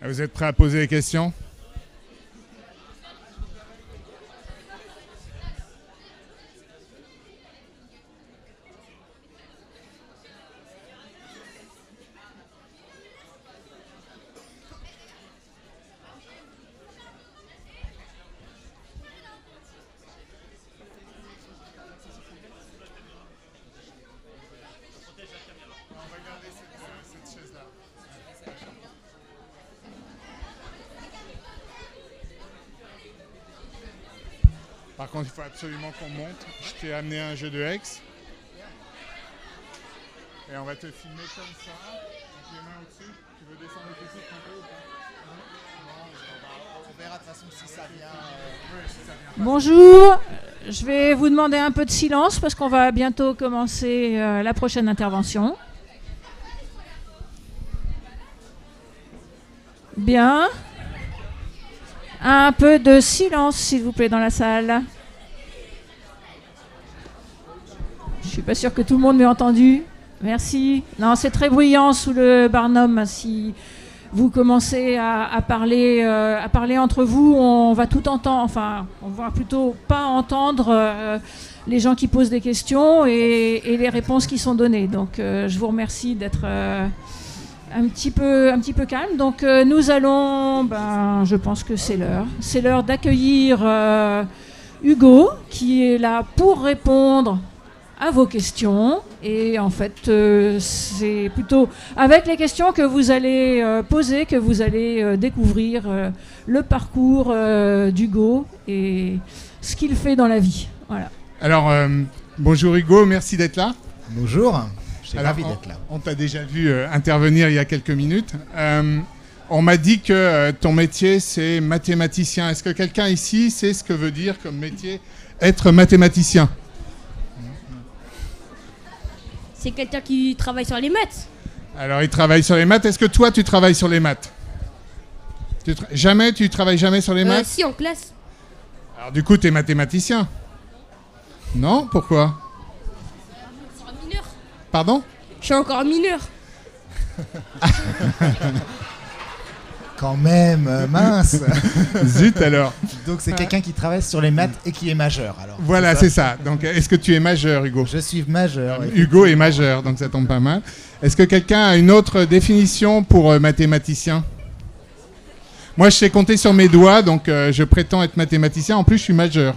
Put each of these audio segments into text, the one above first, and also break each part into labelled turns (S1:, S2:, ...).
S1: Vous êtes prêts à poser des questions? Par contre, il faut absolument qu'on monte. Je t'ai amené un jeu de hex. Et on va te filmer comme ça, avec les mains au-dessus. Tu veux descendre le petit un peu ou pas?
S2: On verra de toute façon si ça vient.
S3: Bonjour, je vais vous demander un peu de silence parce qu'on va bientôt commencer la prochaine intervention. Bien. Un peu de silence, s'il vous plaît, dans la salle. Je suis pas sûre que tout le monde m'ait entendu. Merci. Non, c'est très bruyant sous le Barnum. Si vous commencez à parler entre vous, on va tout entendre. Enfin, on va plutôt pas entendre les gens qui posent des questions et les réponses qui sont données. Donc, je vous remercie d'être un petit peu calme. Donc nous allons, je pense que c'est l'heure. C'est l'heure d'accueillir Hugo, qui est là pour répondre à vos questions. Et en fait, c'est plutôt avec les questions que vous allez poser, que vous allez découvrir le parcours d'Hugo et ce qu'il fait dans la vie. Voilà.
S1: Alors, bonjour Hugo, merci d'être là.
S2: Bonjour. Je suis ravi
S1: Alors,
S2: d'être là.
S1: On t'a déjà vu intervenir il y a quelques minutes. On m'a dit que ton métier, c'est mathématicien. Est-ce que quelqu'un ici sait ce que veut dire comme métier être mathématicien?
S4: C'est quelqu'un qui travaille sur les maths.
S1: Alors, il travaille sur les maths. Est-ce que toi, tu travailles sur les maths? Jamais? Tu travailles jamais sur les maths?
S4: Si, en classe.
S1: Alors, du coup, tu es mathématicien? Non? Pourquoi?
S4: Mineur.
S1: Pardon?
S4: Je suis encore mineur.
S2: Quand même, mince.
S1: Zut alors.
S2: Donc c'est quelqu'un qui travaille sur les maths et qui est majeur. Alors.
S1: Voilà, c'est ça. Donc, est-ce que tu es majeur, Hugo?
S2: Je suis majeur.
S1: Hugo est majeur, donc ça tombe pas mal. Est-ce que quelqu'un a une autre définition pour mathématicien? Moi, je sais compter sur mes doigts, donc je prétends être mathématicien. En plus, je suis majeur.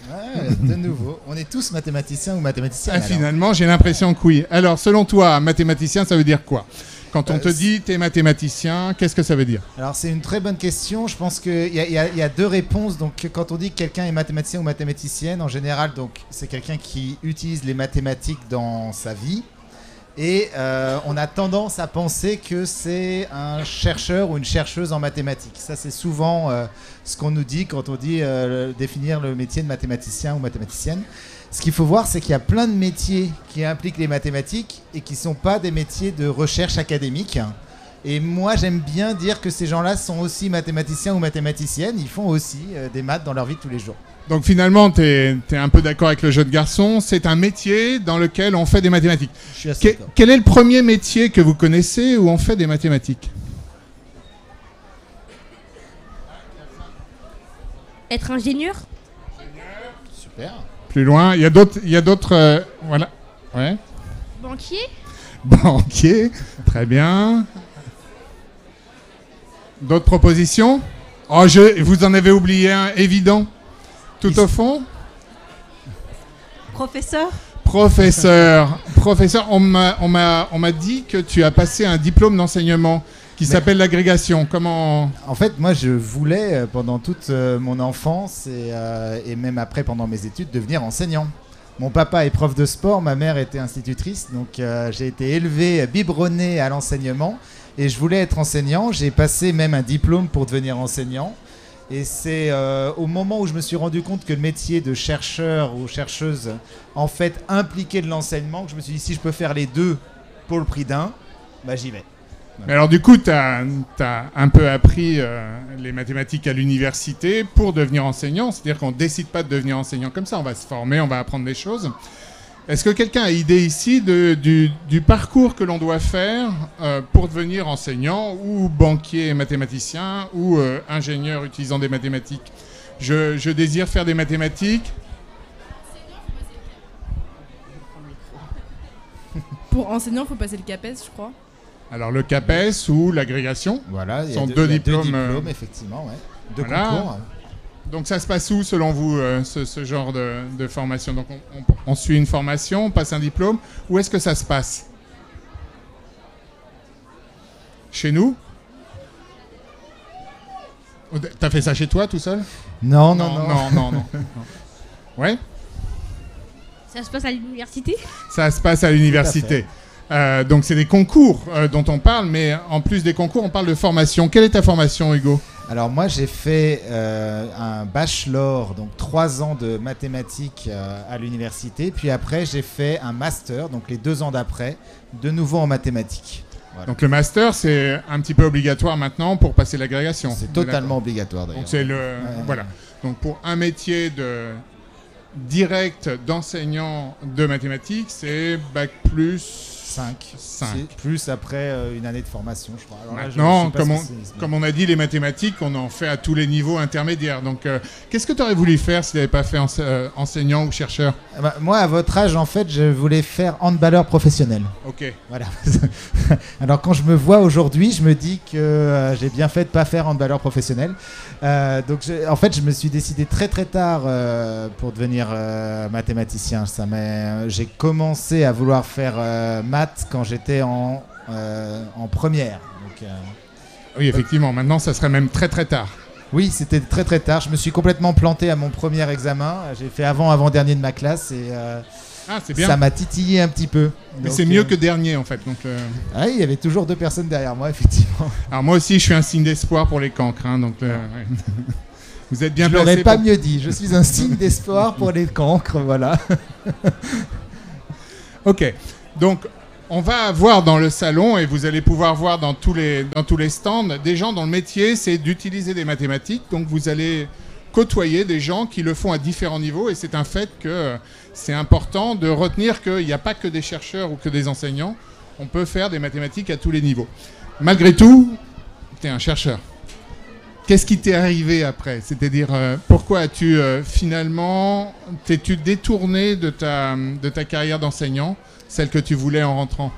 S2: Ouais, de nouveau. On est tous mathématiciens ou mathématiciennes.
S1: Finalement, j'ai l'impression que oui. Alors, selon toi, mathématicien, ça veut dire quoi? Quand on te dit t'es mathématicien, qu'est-ce que ça veut dire?
S2: Alors, c'est une très bonne question. Je pense qu'il y a deux réponses. Donc, quand on dit que quelqu'un est mathématicien ou mathématicienne, en général, donc c'est quelqu'un qui utilise les mathématiques dans sa vie. Et on a tendance à penser que c'est un chercheur ou une chercheuse en mathématiques. Ça, c'est souvent ce qu'on nous dit quand on dit définir le métier de mathématicien ou mathématicienne. Ce qu'il faut voir, c'est qu'il y a plein de métiers qui impliquent les mathématiques et qui ne sont pas des métiers de recherche académique. Et moi, j'aime bien dire que ces gens-là sont aussi mathématiciens ou mathématiciennes. Ils font aussi des maths dans leur vie de tous les jours.
S1: Donc finalement, tu es un peu d'accord avec le jeu de garçon. C'est un métier dans lequel on fait des mathématiques.
S2: Je suis assez d'accord.
S1: Quel est le premier métier que vous connaissez où on fait des mathématiques?
S4: Être ingénieur.
S2: Super.
S1: Plus loin, il y a d'autres, voilà. Ouais.
S4: Banquier.
S1: Banquier, très bien. D'autres propositions? Oh, vous en avez oublié un évident. Tout au fond?
S5: Professeur.
S1: Professeur. Professeur, on m'a dit que tu as passé un diplôme d'enseignement qui s'appelle l'agrégation. Comment?
S2: En fait, moi, je voulais, pendant toute mon enfance et même après, pendant mes études, devenir enseignant. Mon papa est prof de sport, ma mère était institutrice, donc j'ai été élevé, biberonné à l'enseignement. Et je voulais être enseignant. J'ai passé même un diplôme pour devenir enseignant. Et c'est au moment où je me suis rendu compte que le métier de chercheur ou chercheuse, en fait, impliquait de l'enseignement, que je me suis dit, si je peux faire les deux pour le prix d'un, j'y vais.
S1: Mais alors du coup, tu as un peu appris les mathématiques à l'université pour devenir enseignant. C'est-à-dire qu'on ne décide pas de devenir enseignant comme ça. On va se former, on va apprendre des choses. Est-ce que quelqu'un a idée ici du parcours que l'on doit faire pour devenir enseignant ou banquier et mathématicien ou ingénieur utilisant des mathématiques? Je désire faire des mathématiques.
S5: Pour enseignant, il faut passer le CAPES, je crois.
S1: Alors le CAPES ou l'agrégation.
S2: Voilà, il y a
S1: sont
S2: deux,
S1: deux
S2: il y a deux
S1: diplômes,
S2: diplômes, effectivement, ouais. Deux
S1: voilà.
S2: concours.
S1: Donc ça se passe où selon vous ce genre de formation? Donc on suit une formation, on passe un diplôme. Où est-ce que ça se passe? Chez nous? T'as fait ça chez toi tout seul?
S2: Non.
S1: Non. Ouais?
S4: Ça se passe à l'université?
S1: Ça se passe à l'université. Donc c'est des concours dont on parle, mais en plus des concours, on parle de formation. Quelle est ta formation, Hugo?
S2: Alors moi j'ai fait un bachelor, donc 3 ans de mathématiques à l'université, puis après j'ai fait un master, donc les 2 ans d'après, de nouveau en mathématiques. Voilà.
S1: Donc le master, c'est un petit peu obligatoire maintenant pour passer l'agrégation.
S2: C'est totalement obligatoire d'ailleurs.
S1: Donc c'est voilà. Donc pour un métier direct d'enseignant de mathématiques, c'est bac plus
S2: 5.
S1: 5.
S2: Plus après une année de formation, je crois. Alors là,
S1: maintenant,
S2: je suis pas spécialiste, mais...
S1: comme on a dit, les mathématiques, on en fait à tous les niveaux intermédiaires. Donc, qu'est-ce que tu aurais voulu faire si tu n'avais pas fait enseignant ou chercheur?
S2: Moi, à votre âge, en fait, je voulais faire handballeur professionnel.
S1: Ok.
S2: Voilà. Alors, quand je me vois aujourd'hui, je me dis que j'ai bien fait de ne pas faire handballeur professionnel. Donc, en fait, je me suis décidé très très tard pour devenir mathématicien. J'ai commencé à vouloir faire maths quand j'étais en première. Donc,
S1: oui, effectivement. Maintenant, ça serait même très très tard.
S2: oui, c'était très très tard. Je me suis complètement planté à mon premier examen. J'ai fait avant-dernier de ma classe et
S1: c'est bien.
S2: ça m'a titillé un petit peu.
S1: Mais
S2: Donc,
S1: c'est mieux que dernier en fait. Donc,
S2: ah, il y avait toujours 2 personnes derrière moi, effectivement.
S1: alors moi aussi, je suis un signe d'espoir pour les cancres. Hein, donc, ouais. Vous êtes bien
S2: Je
S1: placé.
S2: l'aurais pas mieux dit. Je suis un signe d'espoir pour les cancres, voilà.
S1: Ok. Donc, on va avoir dans le salon, et vous allez pouvoir voir dans tous les stands, des gens dont le métier, c'est d'utiliser des mathématiques. Donc, vous allez côtoyer des gens qui le font à différents niveaux. Et c'est un fait que c'est important de retenir qu'il n'y a pas que des chercheurs ou que des enseignants. On peut faire des mathématiques à tous les niveaux. Malgré tout, tu es un chercheur. Qu'est-ce qui t'est arrivé après? C'est-à-dire, pourquoi as-tu finalement... T'es-tu détourné de ta carrière d'enseignant, celle que tu voulais en rentrant?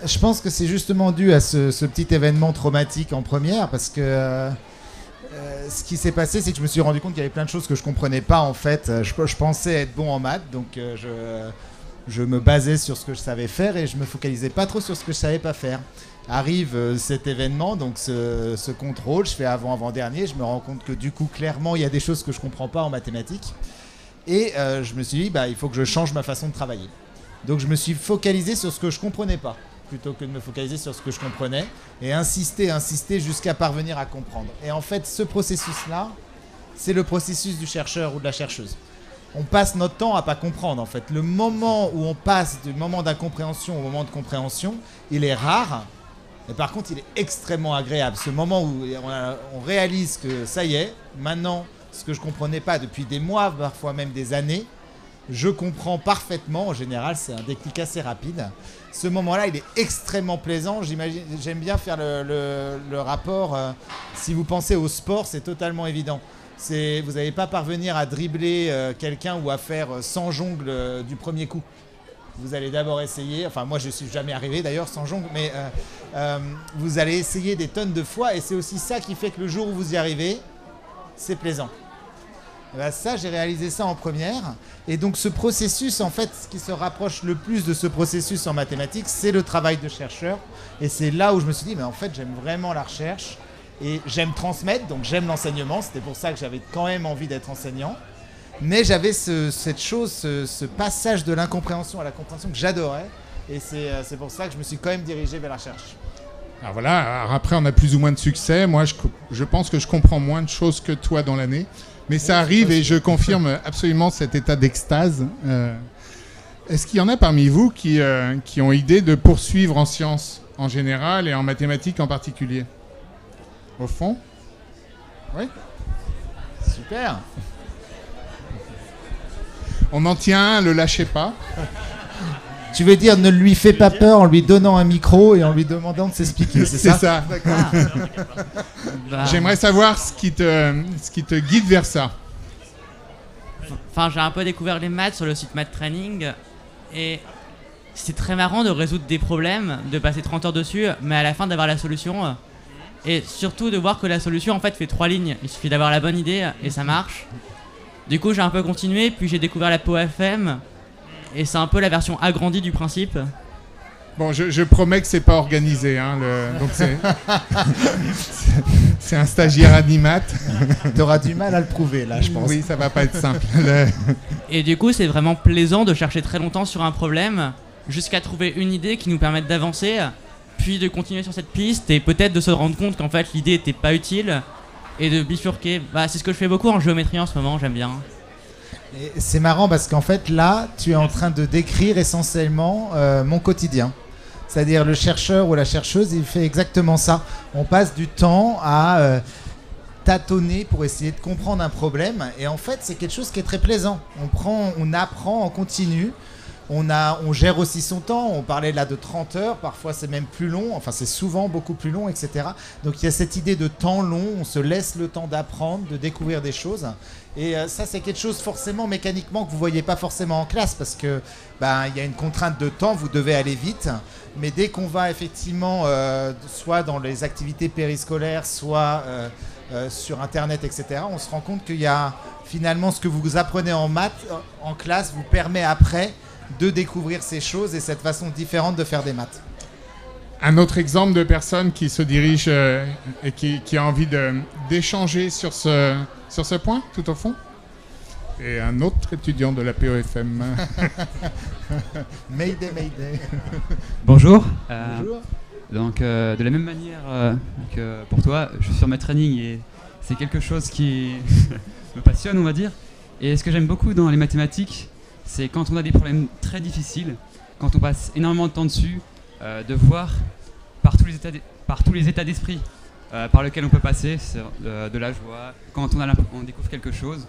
S2: Je pense que c'est justement dû à ce petit événement traumatique en première, parce que ce qui s'est passé, c'est que je me suis rendu compte qu'il y avait plein de choses que je comprenais pas en fait. Je pensais être bon en maths, donc je me basais sur ce que je savais faire et je me focalisais pas trop sur ce que je savais pas faire. Arrive cet événement, donc ce contrôle, je fais avant-dernier, je me rends compte que du coup clairement il y a des choses que je comprends pas en mathématiques et je me suis dit il faut que je change ma façon de travailler. Donc je me suis focalisé sur ce que je comprenais pas plutôt que de me focaliser sur ce que je comprenais et insister jusqu'à parvenir à comprendre. Et en fait ce processus-là, c'est le processus du chercheur ou de la chercheuse. On passe notre temps à pas comprendre en fait. Le moment où on passe du moment d'incompréhension au moment de compréhension, il est rare. Mais par contre, il est extrêmement agréable. Ce moment où on réalise que ça y est, maintenant, ce que je ne comprenais pas depuis des mois, parfois même des années, je comprends parfaitement. En général, c'est un déclic assez rapide. Ce moment-là, il est extrêmement plaisant. J'aime bien faire le rapport. Si vous pensez au sport, c'est totalement évident. Vous n'allez pas parvenir à dribbler quelqu'un ou à faire 100 jongles du premier coup. Vous allez d'abord essayer, enfin moi je ne suis jamais arrivé d'ailleurs sans jongle, mais vous allez essayer des tonnes de fois et c'est aussi ça qui fait que le jour où vous y arrivez, c'est plaisant. Et ben ça, j'ai réalisé ça en première et donc ce processus, en fait, ce qui se rapproche le plus de ce processus en mathématiques, c'est le travail de chercheur et c'est là où je me suis dit, mais en fait j'aime vraiment la recherche et j'aime transmettre, donc j'aime l'enseignement, c'était pour ça que j'avais quand même envie d'être enseignant. Mais j'avais cette chose, ce passage de l'incompréhension à la compréhension que j'adorais. Et c'est pour ça que je me suis quand même dirigé vers la recherche.
S1: Alors voilà, alors après on a plus ou moins de succès. Moi je pense que je comprends moins de choses que toi dans l'année. Mais ça arrive et je confirme absolument cet état d'extase. Est-ce qu'il y en a parmi vous qui ont idée de poursuivre en sciences en général et en mathématiques en particulier? Au fond? Oui.
S2: Super.
S1: On en tient un, le lâchez pas.
S2: Tu veux dire ne lui fais pas peur en lui donnant un micro et en lui demandant de s'expliquer, c'est ça?
S1: C'est ça.
S6: Bah,
S1: J'aimerais savoir ce qui te guide vers ça.
S6: Enfin, j'ai un peu découvert les maths sur le site Math Training et c'est très marrant de résoudre des problèmes, de passer 30 heures dessus, mais à la fin d'avoir la solution et surtout de voir que la solution en fait fait 3 lignes. Il suffit d'avoir la bonne idée et ça marche. Du coup, j'ai un peu continué, puis j'ai découvert la POFM et c'est un peu la version agrandie du principe.
S1: Bon, je promets que c'est pas organisé, hein, donc c'est un stagiaire animat.
S2: T'auras du mal à le prouver là, je pense.
S1: Oui, ça va pas être simple.
S6: Et du coup, c'est vraiment plaisant de chercher très longtemps sur un problème jusqu'à trouver une idée qui nous permette d'avancer, puis de continuer sur cette piste et peut-être de se rendre compte qu'en fait l'idée était pas utile et de bifurquer. Bah, c'est ce que je fais beaucoup en géométrie en ce moment, j'aime bien.
S2: Et c'est marrant parce qu'en fait là, tu es en train de décrire essentiellement mon quotidien. C'est-à-dire le chercheur ou la chercheuse, il fait exactement ça. On passe du temps à tâtonner pour essayer de comprendre un problème. Et en fait, c'est quelque chose qui est très plaisant. On apprend en continu. On gère aussi son temps. On parlait là de 30 heures. Parfois, c'est même plus long. Enfin, c'est souvent beaucoup plus long, etc. Donc, il y a cette idée de temps long. On se laisse le temps d'apprendre, de découvrir des choses. Et ça, c'est quelque chose forcément mécaniquement que vous ne voyez pas forcément en classe parce que il y a une contrainte de temps. Vous devez aller vite. Mais dès qu'on va effectivement, soit dans les activités périscolaires, soit sur Internet, etc., on se rend compte qu'il y a finalement ce que vous apprenez en maths, en classe, vous permet après de découvrir ces choses et cette façon différente de faire des maths.
S1: Un autre exemple de personne qui se dirige et qui a envie d'échanger sur ce point, tout au fond. Et un autre étudiant de la POFM.
S2: Mayday, Mayday.
S7: Bonjour.
S2: Bonjour.
S7: Donc, de la même manière que pour toi, je suis sur Math Training et c'est quelque chose qui me passionne, on va dire. Et ce que j'aime beaucoup dans les mathématiques, c'est quand on a des problèmes très difficiles, quand on passe énormément de temps dessus, de voir par tous les états d'esprit par lesquels on peut passer, de la joie, quand on découvre quelque chose,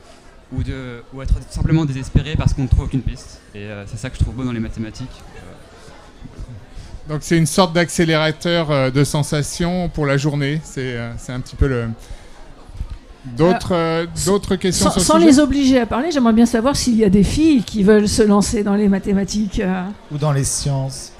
S7: ou être simplement désespéré parce qu'on ne trouve aucune piste. Et c'est ça que je trouve beau dans les mathématiques.
S1: Donc c'est une sorte d'accélérateur de sensations pour la journée. C'est un petit peu le... D'autres questions sur le
S3: sans
S1: sujet
S3: les obliger à parler, j'aimerais bien savoir s'il y a des filles qui veulent se lancer dans les mathématiques.
S2: Ou dans les sciences.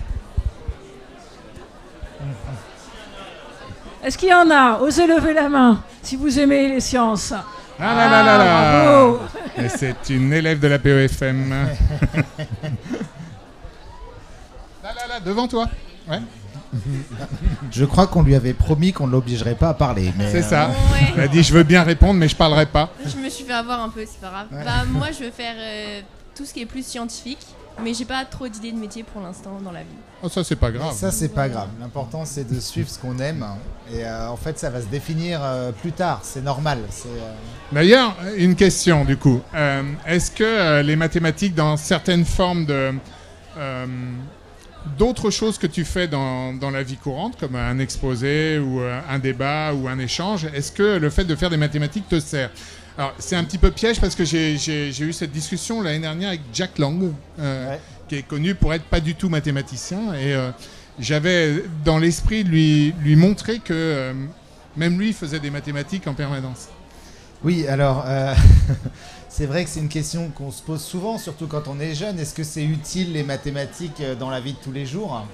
S3: Est-ce qu'il y en a? Osez lever la main si vous aimez les sciences.
S1: Ah là là là là.
S3: Bravo.
S1: Et c'est une élève de la POFM. Là, devant toi. Ouais.
S2: Je crois qu'on lui avait promis qu'on ne l'obligerait pas à parler.
S1: C'est ça.
S4: Ouais.
S1: Elle a dit je veux bien répondre mais je parlerai pas.
S4: Je me suis fait avoir un peu, c'est pas grave.
S2: Ouais.
S4: Moi, je veux faire tout ce qui est plus scientifique, mais j'ai pas trop d'idées de métier pour l'instant dans la vie.
S1: Oh, ça c'est pas grave.
S2: Ça, c'est pas grave. L'important, c'est de suivre ce qu'on aime. Et en fait, ça va se définir plus tard. C'est normal.
S1: D'ailleurs, une question du coup. Est-ce que les mathématiques dans certaines formes d'autres choses que tu fais dans la vie courante, comme un exposé ou un débat ou un échange, est-ce que le fait de faire des mathématiques te sert? Alors, c'est un petit peu piège parce que j'ai eu cette discussion l'année dernière avec Jack Lang, qui est connu pour être pas du tout mathématicien. Et j'avais dans l'esprit de lui montrer que même lui faisait des mathématiques en permanence.
S2: Oui, alors, c'est vrai que c'est une question qu'on se pose souvent, surtout quand on est jeune. Est-ce que c'est utile les mathématiques dans la vie de tous les jours?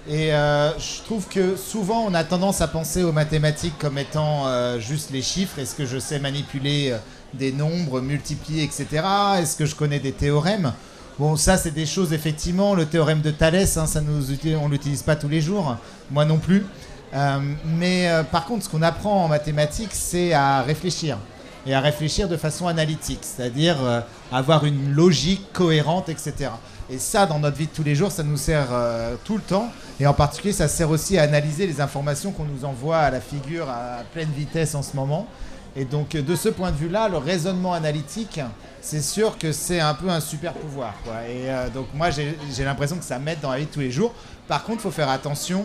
S2: Et je trouve que souvent on a tendance à penser aux mathématiques comme étant juste les chiffres. Est-ce que je sais manipuler des nombres, multiplier, etc. Est-ce que je connais des théorèmes? Bon, ça c'est des choses effectivement. Le théorème de Thalès, hein, on l'utilise pas tous les jours. Moi non plus. Mais par contre, ce qu'on apprend en mathématiques, c'est à réfléchir. Et à réfléchir de façon analytique, c'est-à-dire avoir une logique cohérente, etc. Et ça, dans notre vie de tous les jours, ça nous sert tout le temps. Et en particulier, ça sert aussi à analyser les informations qu'on nous envoie à la figure à pleine vitesse en ce moment. Et donc, de ce point de vue-là, le raisonnement analytique, c'est sûr que c'est un peu un super pouvoir, quoi. Et donc, moi, j'ai l'impression que ça m'aide dans la vie de tous les jours. Par contre, il faut faire attention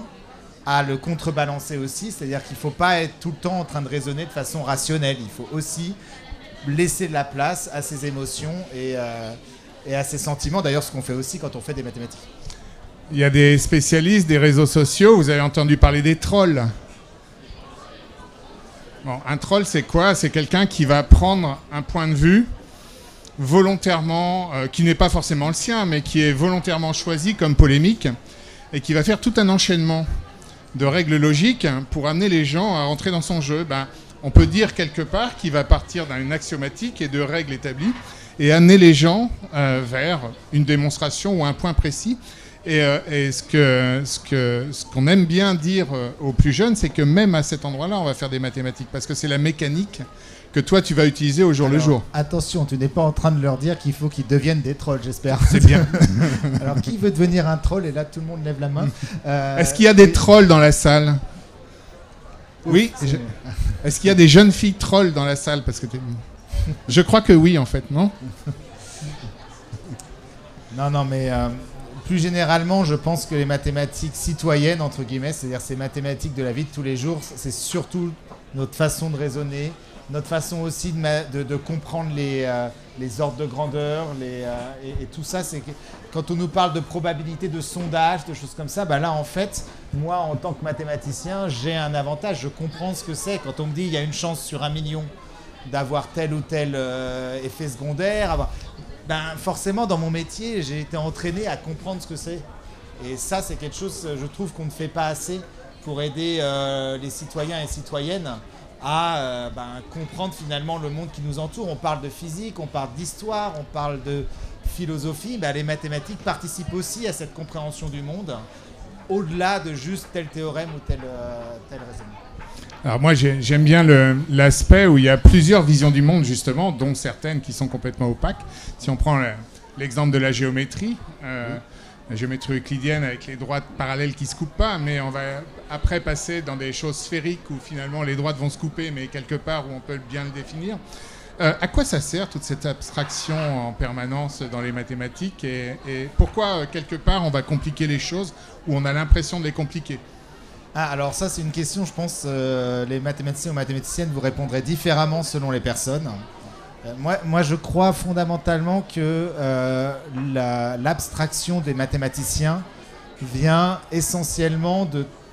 S2: à le contrebalancer aussi, c'est-à-dire qu'il ne faut pas être tout le temps en train de raisonner de façon rationnelle. Il faut aussi laisser de la place à ses émotions et et à ses sentiments. D'ailleurs, ce qu'on fait aussi quand on fait des mathématiques.
S1: Il y a des spécialistes des réseaux sociaux. Vous avez entendu parler des trolls. Bon, un troll, c'est quoi? C'est quelqu'un qui va prendre un point de vue volontairement, qui n'est pas forcément le sien, mais qui est volontairement choisi comme polémique, et qui va faire tout un enchaînement de règles logiques pour amener les gens à rentrer dans son jeu. On peut dire quelque part qu'il va partir d'une axiomatique et de règles établies et amener les gens vers une démonstration ou un point précis. Et ce qu'on aime bien dire aux plus jeunes, c'est que même à cet endroit-là, on va faire des mathématiques, parce que c'est la mécanique que toi, tu vas utiliser au jour le jour.
S2: Attention, tu n'es pas en train de leur dire qu'il faut qu'ils deviennent des trolls, j'espère.
S1: C'est bien.
S2: Alors, qui veut devenir un troll? Et là, tout le monde lève la main.
S1: Est-ce qu'il y a des trolls dans la salle? Oui. Est-ce qu'il y a des jeunes filles trolls dans la salle? Parce que je crois que oui, en fait, non?
S2: Non, mais plus généralement, je pense que les mathématiques citoyennes, entre guillemets, c'est-à-dire ces mathématiques de la vie de tous les jours, c'est surtout notre façon de raisonner, notre façon aussi de comprendre les ordres de grandeur, et tout ça. C'est que quand on nous parle de probabilité, de sondage, de choses comme ça, là, en fait, moi, en tant que mathématicien, j'ai un avantage. Je comprends ce que c'est. Quand on me dit il y a une chance sur 1 million d'avoir tel ou tel effet secondaire, forcément, dans mon métier, j'ai été entraîné à comprendre ce que c'est. Et ça, c'est quelque chose, je trouve, qu'on ne fait pas assez pour aider les citoyens et citoyennes à comprendre finalement le monde qui nous entoure. On parle de physique, on parle d'histoire, on parle de philosophie. Les mathématiques participent aussi à cette compréhension du monde, au-delà de juste tel théorème ou tel raisonnement.
S1: Alors moi, j'aime bien l'aspect où il y a plusieurs visions du monde, justement, dont certaines qui sont complètement opaques. Si on prend l'exemple de la géométrie, la géométrie euclidienne avec les droites parallèles qui ne se coupent pas, mais on va après passer dans des choses sphériques où finalement les droites vont se couper, mais quelque part où on peut bien le définir. À quoi ça sert toute cette abstraction en permanence dans les mathématiques, et pourquoi quelque part on va compliquer les choses où on a l'impression de les compliquer?
S2: Alors ça, c'est une question, je pense, les mathématiciens ou mathématiciennes vous répondraient différemment selon les personnes. Moi, je crois fondamentalement que l'abstraction des mathématiciens vient essentiellement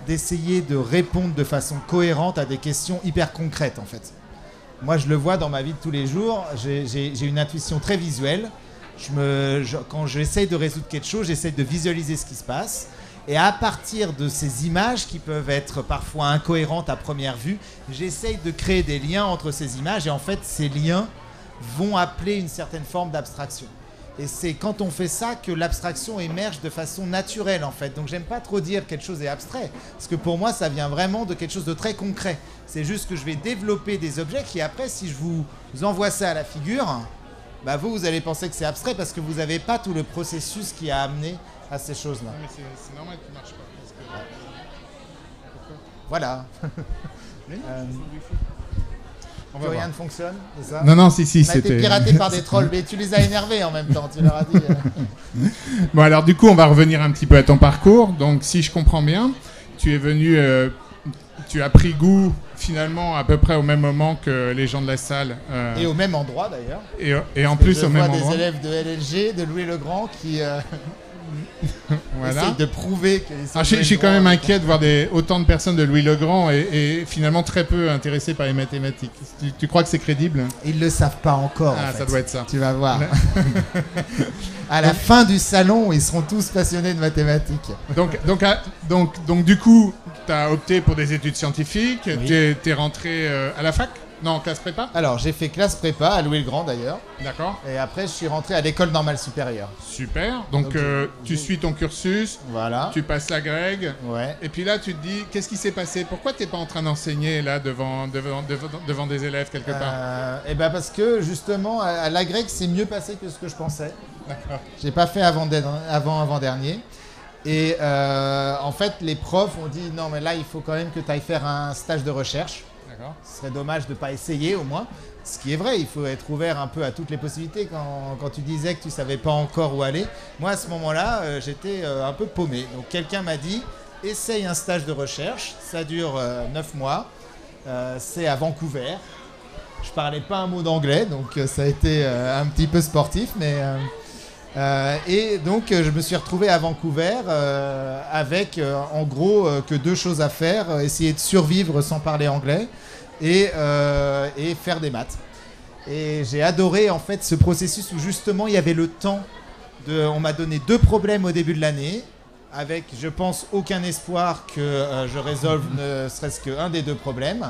S2: d'essayer de répondre de façon cohérente à des questions hyper concrètes, en fait. Moi, je le vois dans ma vie de tous les jours, j'ai une intuition très visuelle. Quand j'essaye de résoudre quelque chose, j'essaye de visualiser ce qui se passe. Et à partir de ces images qui peuvent être parfois incohérentes à première vue, j'essaye de créer des liens entre ces images, et en fait, ces liens vont appeler une certaine forme d'abstraction. Et c'est quand on fait ça que l'abstraction émerge de façon naturelle, en fait. Donc j'aime pas trop dire quelque chose est abstrait, parce que pour moi, ça vient vraiment de quelque chose de très concret. C'est juste que je vais développer des objets qui, après, si je vous envoie ça à la figure, vous allez penser que c'est abstrait parce que vous n'avez pas tout le processus qui a amené à ces choses-là.
S1: Mais c'est normal qu'il ne marche pas. Parce que... Pourquoi?
S2: Voilà.
S1: Mais non,
S2: que rien ne fonctionne, c'est ça?
S1: Non, si,
S2: on a été piraté par des trolls, mais tu les as énervés en même temps, tu leur as dit...
S1: Bon, alors du coup, on va revenir un petit peu à ton parcours. Donc, si je comprends bien, tu es venu... tu as pris goût, finalement, à peu près au même moment que les gens de la salle.
S2: Et au même endroit, d'ailleurs.
S1: Et en plus, au même endroit.
S2: Je vois des élèves de LLG, de Louis le Grand, qui...
S1: Voilà.
S2: Essaye de prouver que
S1: je suis quand même inquiet de voir autant de personnes de Louis le Grand et finalement très peu intéressées par les mathématiques. Tu crois que c'est crédible?
S2: Ils le savent pas encore.
S1: Ah,
S2: en fait.
S1: Ça doit être ça.
S2: Tu vas voir. À la fin du salon, ils seront tous passionnés de mathématiques.
S1: Donc du coup, tu as opté pour des études scientifiques.
S2: Oui.
S1: Tu es rentré à la fac? Non, classe prépa?
S2: Alors, j'ai fait classe prépa à Louis le Grand, d'ailleurs.
S1: D'accord.
S2: Et après, je suis rentré à l'école normale supérieure.
S1: Super. Donc tu suis ton cursus.
S2: Voilà.
S1: Tu passes la grègue.
S2: Ouais.
S1: Et puis là, tu te dis, qu'est-ce qui s'est passé? Pourquoi tu n'es pas en train d'enseigner là devant des élèves quelque part?
S2: Parce que justement, à la grègue, c'est mieux passé que ce que je pensais.
S1: D'accord.
S2: J'ai pas fait avant-dernier. Et en fait, les profs ont dit, non, mais là, il faut quand même que tu ailles faire un stage de recherche. Ce serait dommage de ne pas essayer au moins. Ce qui est vrai, il faut être ouvert un peu à toutes les possibilités. Quand tu disais que tu ne savais pas encore où aller, moi à ce moment-là, j'étais un peu paumé. Donc quelqu'un m'a dit, essaye un stage de recherche, ça dure 9 mois, c'est à Vancouver. Je parlais pas un mot d'anglais, donc ça a été un petit peu sportif, mais Et donc, je me suis retrouvé à Vancouver avec, en gros, que 2 choses à faire. Essayer de survivre sans parler anglais et faire des maths. Et j'ai adoré, en fait, ce processus où, justement, il y avait le temps. On m'a donné 2 problèmes au début de l'année, avec, je pense, aucun espoir que je résolve ne serait-ce qu'un des 2 problèmes.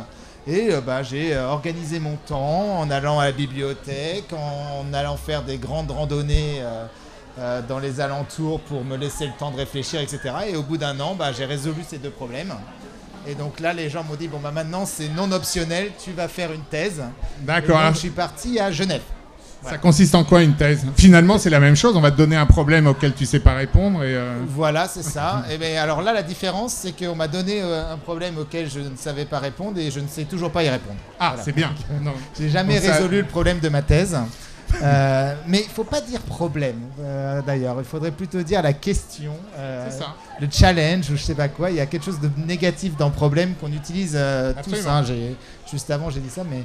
S2: Et j'ai organisé mon temps en allant à la bibliothèque, en allant faire des grandes randonnées dans les alentours pour me laisser le temps de réfléchir, etc. Et au bout d'un an, j'ai résolu ces 2 problèmes. Et donc là, les gens m'ont dit, maintenant, c'est non optionnel, tu vas faire une thèse.
S1: D'accord.
S2: Et donc, je suis parti à Genève.
S1: Ça consiste en quoi une thèse? Finalement, c'est la même chose. On va te donner un problème auquel tu sais pas répondre.
S2: Voilà, c'est ça. Et bien, alors là, la différence, c'est qu'on m'a donné un problème auquel je ne savais pas répondre et je ne sais toujours pas y répondre.
S1: Ah,
S2: voilà.
S1: c'est bien.
S2: J'ai jamais résolu le problème de ma thèse. Mais il faut pas dire problème. D'ailleurs, il faudrait plutôt dire la question,
S1: c'est ça.
S2: le challenge ou je sais pas quoi. Il y a quelque chose de négatif dans problème qu'on utilise tous. Hein. Juste avant, j'ai dit ça, mais.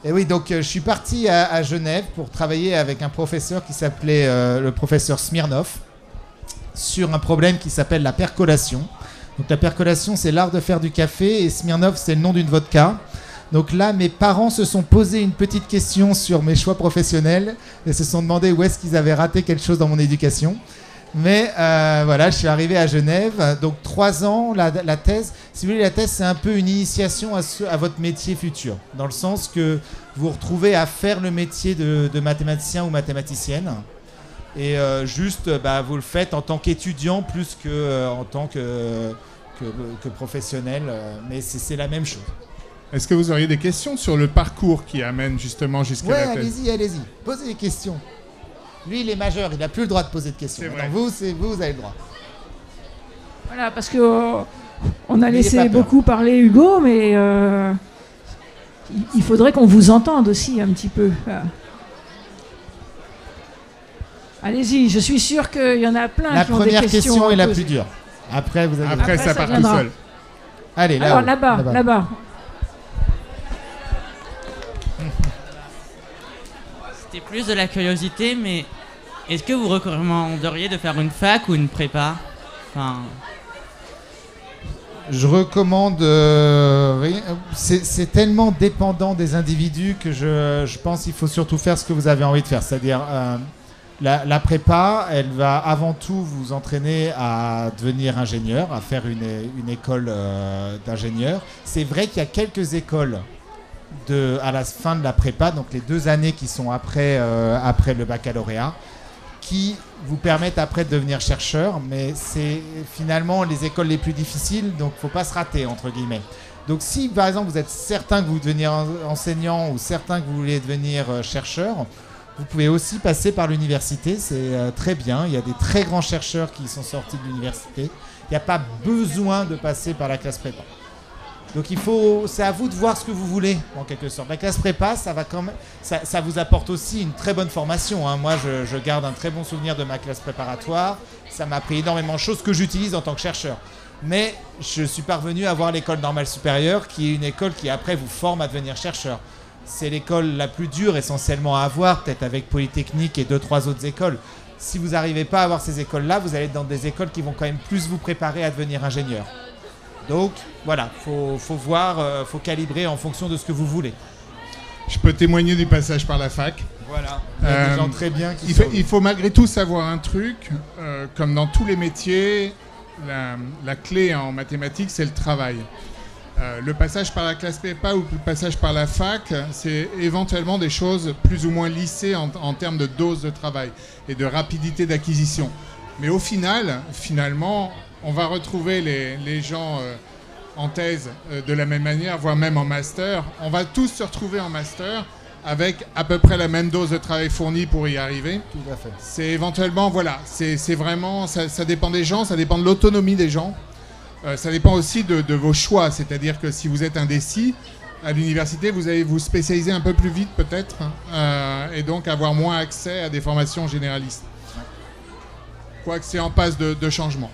S2: Et oui, donc je suis parti à Genève pour travailler avec un professeur qui s'appelait le professeur Smirnov sur un problème qui s'appelle la percolation. Donc la percolation, c'est l'art de faire du café et Smirnov, c'est le nom d'une vodka. Donc là, mes parents se sont posé une petite question sur mes choix professionnels et se sont demandé où est-ce qu'ils avaient raté quelque chose dans mon éducation. Mais voilà, je suis arrivé à Genève, donc 3 ans, la thèse. Si vous voulez, la thèse, c'est un peu une initiation à votre métier futur, dans le sens que vous vous retrouvez à faire le métier de mathématicien ou mathématicienne, et vous le faites en tant qu'étudiant plus qu'en tant que professionnel, mais c'est la même chose.
S1: Est-ce que vous auriez des questions sur le parcours qui amène justement jusqu'à la thèse?
S2: Allez-y, posez des questions. Lui, il est majeur, il n'a plus le droit de poser de questions. Vous avez le droit.
S3: Voilà, parce que on a laissé beaucoup parler Hugo, mais il faudrait qu'on vous entende aussi un petit peu. Allez-y, je suis sûr qu'il y en a plein qui ont des questions.
S2: La première question est la plus dure. Après, vous avez.
S1: Après ça part tout seul.
S2: Allez, là.
S3: Alors là-bas.
S6: C'était plus de la curiosité, mais est-ce que vous recommanderiez de faire une fac ou une prépa?
S2: Je recommande rien. C'est tellement dépendant des individus que je pense qu'il faut surtout faire ce que vous avez envie de faire. C'est-à-dire, la prépa, elle va avant tout vous entraîner à devenir ingénieur, à faire une école d'ingénieur. C'est vrai qu'il y a quelques écoles à la fin de la prépa, donc les 2 années qui sont après le baccalauréat, qui vous permettent après de devenir chercheur, mais c'est finalement les écoles les plus difficiles, donc faut pas se rater, entre guillemets. Donc si par exemple vous êtes certain que vous devenez enseignant ou certain que vous voulez devenir chercheur, vous pouvez aussi passer par l'université, c'est très bien, il y a des très grands chercheurs qui sont sortis de l'université, il n'y a pas besoin de passer par la classe prépa. Donc c'est à vous de voir ce que vous voulez, en quelque sorte. La classe prépa, ça vous apporte aussi une très bonne formation. Hein. Moi, je garde un très bon souvenir de ma classe préparatoire. Ça m'a appris énormément de choses que j'utilise en tant que chercheur. Mais je suis parvenu à voir l'école normale supérieure, qui est une école qui après vous forme à devenir chercheur. C'est l'école la plus dure essentiellement à avoir, peut-être avec Polytechnique et 2-3 autres écoles. Si vous n'arrivez pas à avoir ces écoles-là, vous allez être dans des écoles qui vont quand même plus vous préparer à devenir ingénieur. Donc voilà, faut voir, faut calibrer en fonction de ce que vous voulez.
S1: Je peux témoigner du passage par la fac.
S2: Voilà, il y a des gens très bien qui
S1: il faut malgré tout savoir un truc, comme dans tous les métiers, la clé en mathématiques, c'est le travail. Le passage par la classe prépa ou le passage par la fac, c'est éventuellement des choses plus ou moins lissées en termes de dose de travail et de rapidité d'acquisition. Mais au finalement, on va retrouver les gens en thèse de la même manière, voire même en master. On va tous se retrouver en master avec à peu près la même dose de travail fournie pour y arriver.
S2: Tout à fait.
S1: C'est éventuellement, voilà, c'est vraiment, ça dépend des gens, ça dépend de l'autonomie des gens. Ça dépend aussi de vos choix, c'est-à-dire que si vous êtes indécis, à l'université, vous allez vous spécialiser un peu plus vite peut-être, et donc avoir moins accès à des formations généralistes. Quoique c'est en passe de changement.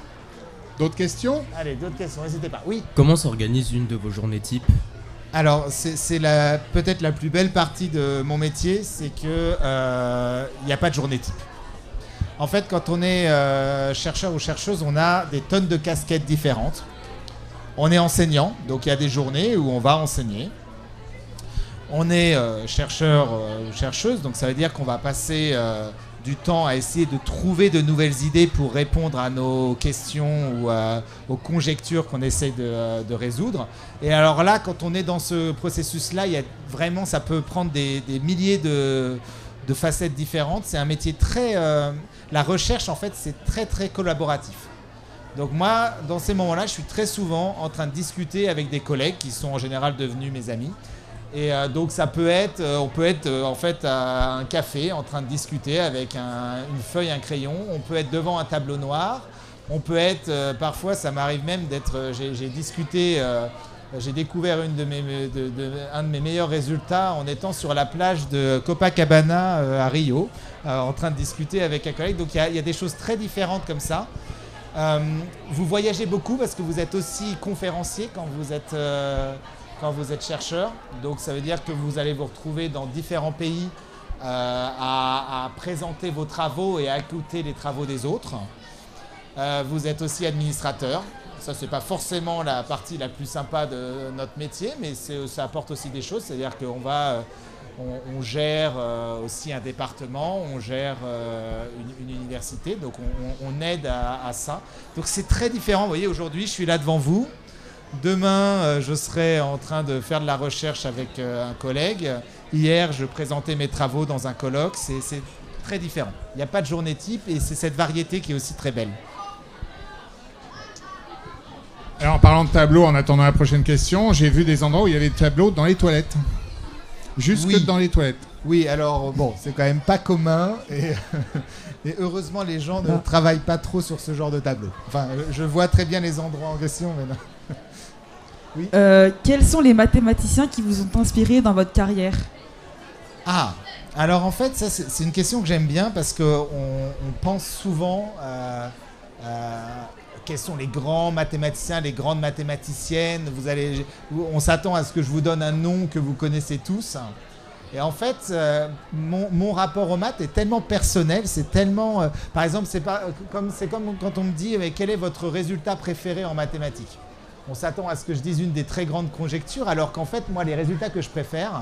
S1: D'autres questions?
S2: Allez, d'autres questions, n'hésitez pas. Oui.
S8: Comment s'organise une de vos journées type?
S2: Alors, c'est peut-être la plus belle partie de mon métier, c'est que il n'y a pas de journée type. En fait, quand on est chercheur ou chercheuse, on a des tonnes de casquettes différentes. On est enseignant, donc il y a des journées où on va enseigner. On est chercheur ou chercheuse, donc ça veut dire qu'on va passer du temps à essayer de trouver de nouvelles idées pour répondre à nos questions ou aux conjectures qu'on essaie de résoudre. Et alors là, quand on est dans ce processus-là, il y a vraiment, ça peut prendre des milliers de facettes différentes. C'est un métier très... la recherche, en fait, c'est très, très collaboratif. Donc moi, dans ces moments-là, je suis très souvent en train de discuter avec des collègues qui sont en général devenus mes amis. Et donc ça peut être, on peut être en fait à un café en train de discuter avec une feuille, un crayon. On peut être devant un tableau noir. On peut être, parfois ça m'arrive même d'être, j'ai discuté, j'ai découvert un de mes meilleurs résultats en étant sur la plage de Copacabana à Rio, en train de discuter avec un collègue. Donc il y a des choses très différentes comme ça. Vous voyagez beaucoup parce que vous êtes aussi conférencier quand vous êtes chercheur. Donc ça veut dire que vous allez vous retrouver dans différents pays à présenter vos travaux et à écouter les travaux des autres. Vous êtes aussi administrateur. Ça, c'est pas forcément la partie la plus sympa de notre métier, mais ça apporte aussi des choses. C'est-à-dire qu'on gère aussi un département, on gère une université, donc on aide à ça. Donc c'est très différent. Vous voyez, aujourd'hui, je suis là devant vous. Demain, je serai en train de faire de la recherche avec un collègue. Hier, je présentais mes travaux dans un colloque. C'est très différent. Il n'y a pas de journée type et c'est cette variété qui est aussi très belle.
S1: Alors, en parlant de tableaux, en attendant la prochaine question, j'ai vu des endroits où il y avait des tableaux dans les toilettes. Jusque dans les toilettes.
S2: Oui, alors bon, c'est quand même pas commun et heureusement les gens ne travaillent pas trop sur ce genre de tableau. Enfin, je vois très bien les endroits en question, mais non. Oui.
S9: Quels sont les mathématiciens qui vous ont inspiré dans votre carrière?
S2: Ah, alors en fait, ça c'est une question que j'aime bien parce qu'on pense souvent quels sont les grands mathématiciens, les grandes mathématiciennes. On s'attend à ce que je vous donne un nom que vous connaissez tous. Et en fait, mon rapport aux maths est tellement personnel, c'est tellement... par exemple, c'est comme quand on me dit quel est votre résultat préféré en mathématiques. On s'attend à ce que je dise une des très grandes conjectures, alors qu'en fait, moi, les résultats que je préfère,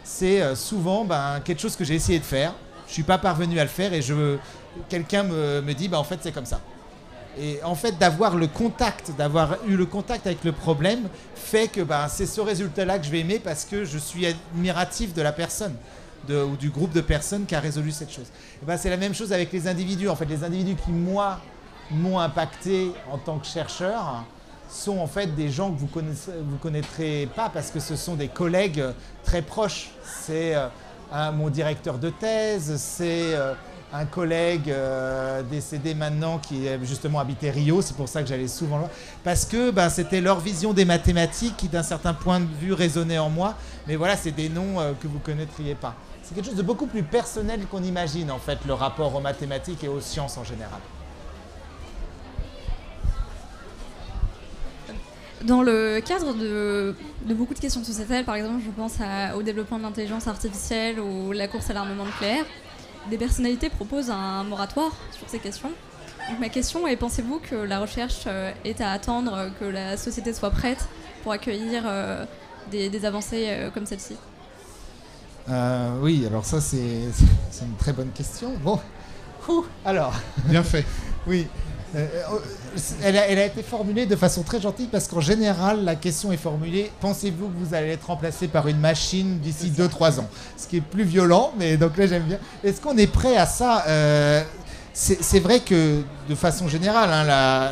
S2: c'est souvent quelque chose que j'ai essayé de faire. Je ne suis pas parvenu à le faire et quelqu'un me dit, en fait, c'est comme ça. Et en fait, d'avoir eu le contact avec le problème fait que c'est ce résultat-là que je vais aimer parce que je suis admiratif de la personne ou du groupe de personnes qui a résolu cette chose. Et c'est la même chose avec les individus. En fait, les individus qui, moi, m'ont impacté en tant que chercheur sont en fait des gens que vous connaîtrez pas parce que ce sont des collègues très proches. C'est mon directeur de thèse, c'est... un collègue décédé maintenant qui justement habitait Rio, c'est pour ça que j'allais souvent là, parce que c'était leur vision des mathématiques qui d'un certain point de vue résonnait en moi, mais voilà, c'est des noms que vous ne connaîtriez pas. C'est quelque chose de beaucoup plus personnel qu'on imagine en fait, le rapport aux mathématiques et aux sciences en général.
S10: Dans le cadre de beaucoup de questions sociétales, par exemple, je pense au développement de l'intelligence artificielle ou la course à l'armement nucléaire, des personnalités proposent un moratoire sur ces questions. Donc ma question est, pensez-vous que la recherche est à attendre que la société soit prête pour accueillir des avancées comme celle-ci?
S2: Oui, alors ça c'est une très bonne question. Bon, alors...
S1: Bien fait.
S2: Oui. Elle a été formulée de façon très gentille parce qu'en général, la question est formulée « Pensez-vous que vous allez être remplacé par une machine d'ici 2-3 ans ?» Ce qui est plus violent, mais donc là j'aime bien. Est-ce qu'on est prêt à ça? C'est vrai que de façon générale,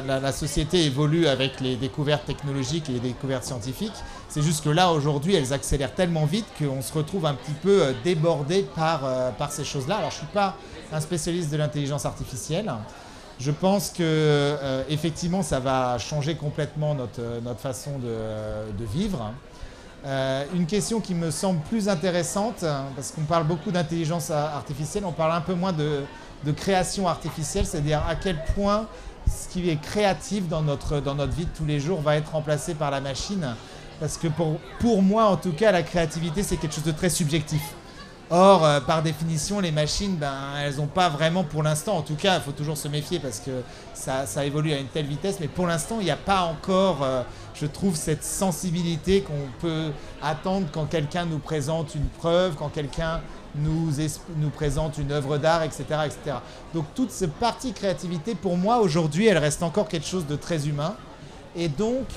S2: la société évolue avec les découvertes technologiques et les découvertes scientifiques. C'est juste que là, aujourd'hui, elles accélèrent tellement vite qu'on se retrouve un petit peu débordé par ces choses-là. Alors je ne suis pas un spécialiste de l'intelligence artificielle. Je pense que effectivement, ça va changer complètement notre façon de vivre. Une question qui me semble plus intéressante, parce qu'on parle beaucoup d'intelligence artificielle, on parle un peu moins de création artificielle, c'est-à-dire à quel point ce qui est créatif dans notre vie de tous les jours va être remplacé par la machine. Parce que pour moi, en tout cas, la créativité, c'est quelque chose de très subjectif. Or, par définition, les machines, elles n'ont pas vraiment, pour l'instant, en tout cas, il faut toujours se méfier parce que ça évolue à une telle vitesse, mais pour l'instant, il n'y a pas encore, je trouve, cette sensibilité qu'on peut attendre quand quelqu'un nous présente une preuve, quand quelqu'un nous présente une œuvre d'art, etc., etc. Donc, toute cette partie créativité, pour moi, aujourd'hui, elle reste encore quelque chose de très humain. Et donc,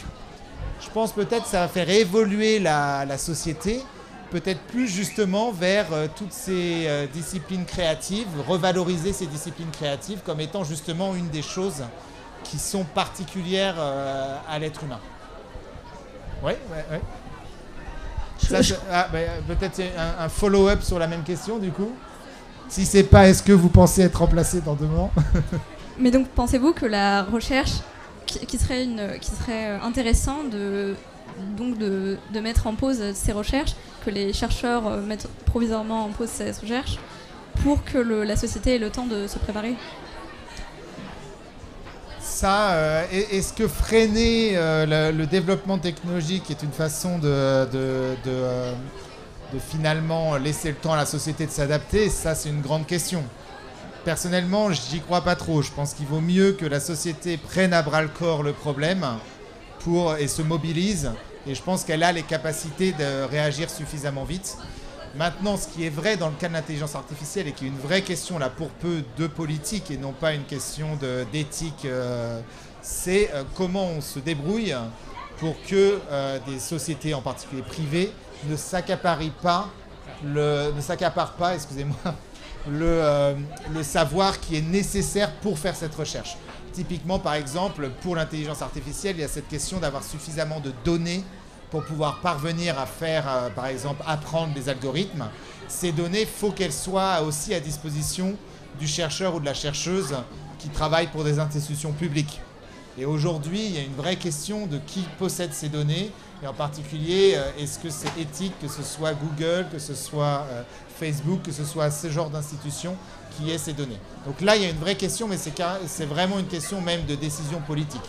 S2: je pense peut-être que ça va faire évoluer la société, peut-être plus justement vers toutes ces disciplines créatives, revaloriser ces disciplines créatives comme étant justement une des choses qui sont particulières à l'être humain. Oui. Peut-être un follow-up sur la même question du coup. Si c'est pas, est-ce que vous pensez être remplacé dans 2 mois?
S10: Mais donc, pensez-vous que la recherche, qui serait intéressant de mettre en pause ces recherches, que les chercheurs mettent provisoirement en pause ces recherches pour que la société ait le temps de se préparer?
S2: Ça, est-ce que freiner le développement technologique est une façon de finalement laisser le temps à la société de s'adapter? Ça, c'est une grande question. Personnellement, j'y crois pas trop. Je pense qu'il vaut mieux que la société prenne à bras-le-corps le problème et se mobilise. Et je pense qu'elle a les capacités de réagir suffisamment vite. Maintenant, ce qui est vrai dans le cas de l'intelligence artificielle et qui est une vraie question, là, pour peu de politique et non pas une question d'éthique, c'est comment on se débrouille pour que des sociétés, en particulier privées, ne s'accaparent pas, le savoir qui est nécessaire pour faire cette recherche. Typiquement, par exemple, pour l'intelligence artificielle, il y a cette question d'avoir suffisamment de données pour pouvoir parvenir à faire, par exemple, apprendre des algorithmes. Ces données, il faut qu'elles soient aussi à disposition du chercheur ou de la chercheuse qui travaille pour des institutions publiques. Et aujourd'hui, il y a une vraie question de qui possède ces données, et en particulier, est-ce que c'est éthique que ce soit Google, que ce soit Facebook, que ce soit ce genre d'institution qui ait ces données. Donc là, il y a une vraie question, mais c'est vraiment une question même de décision politique.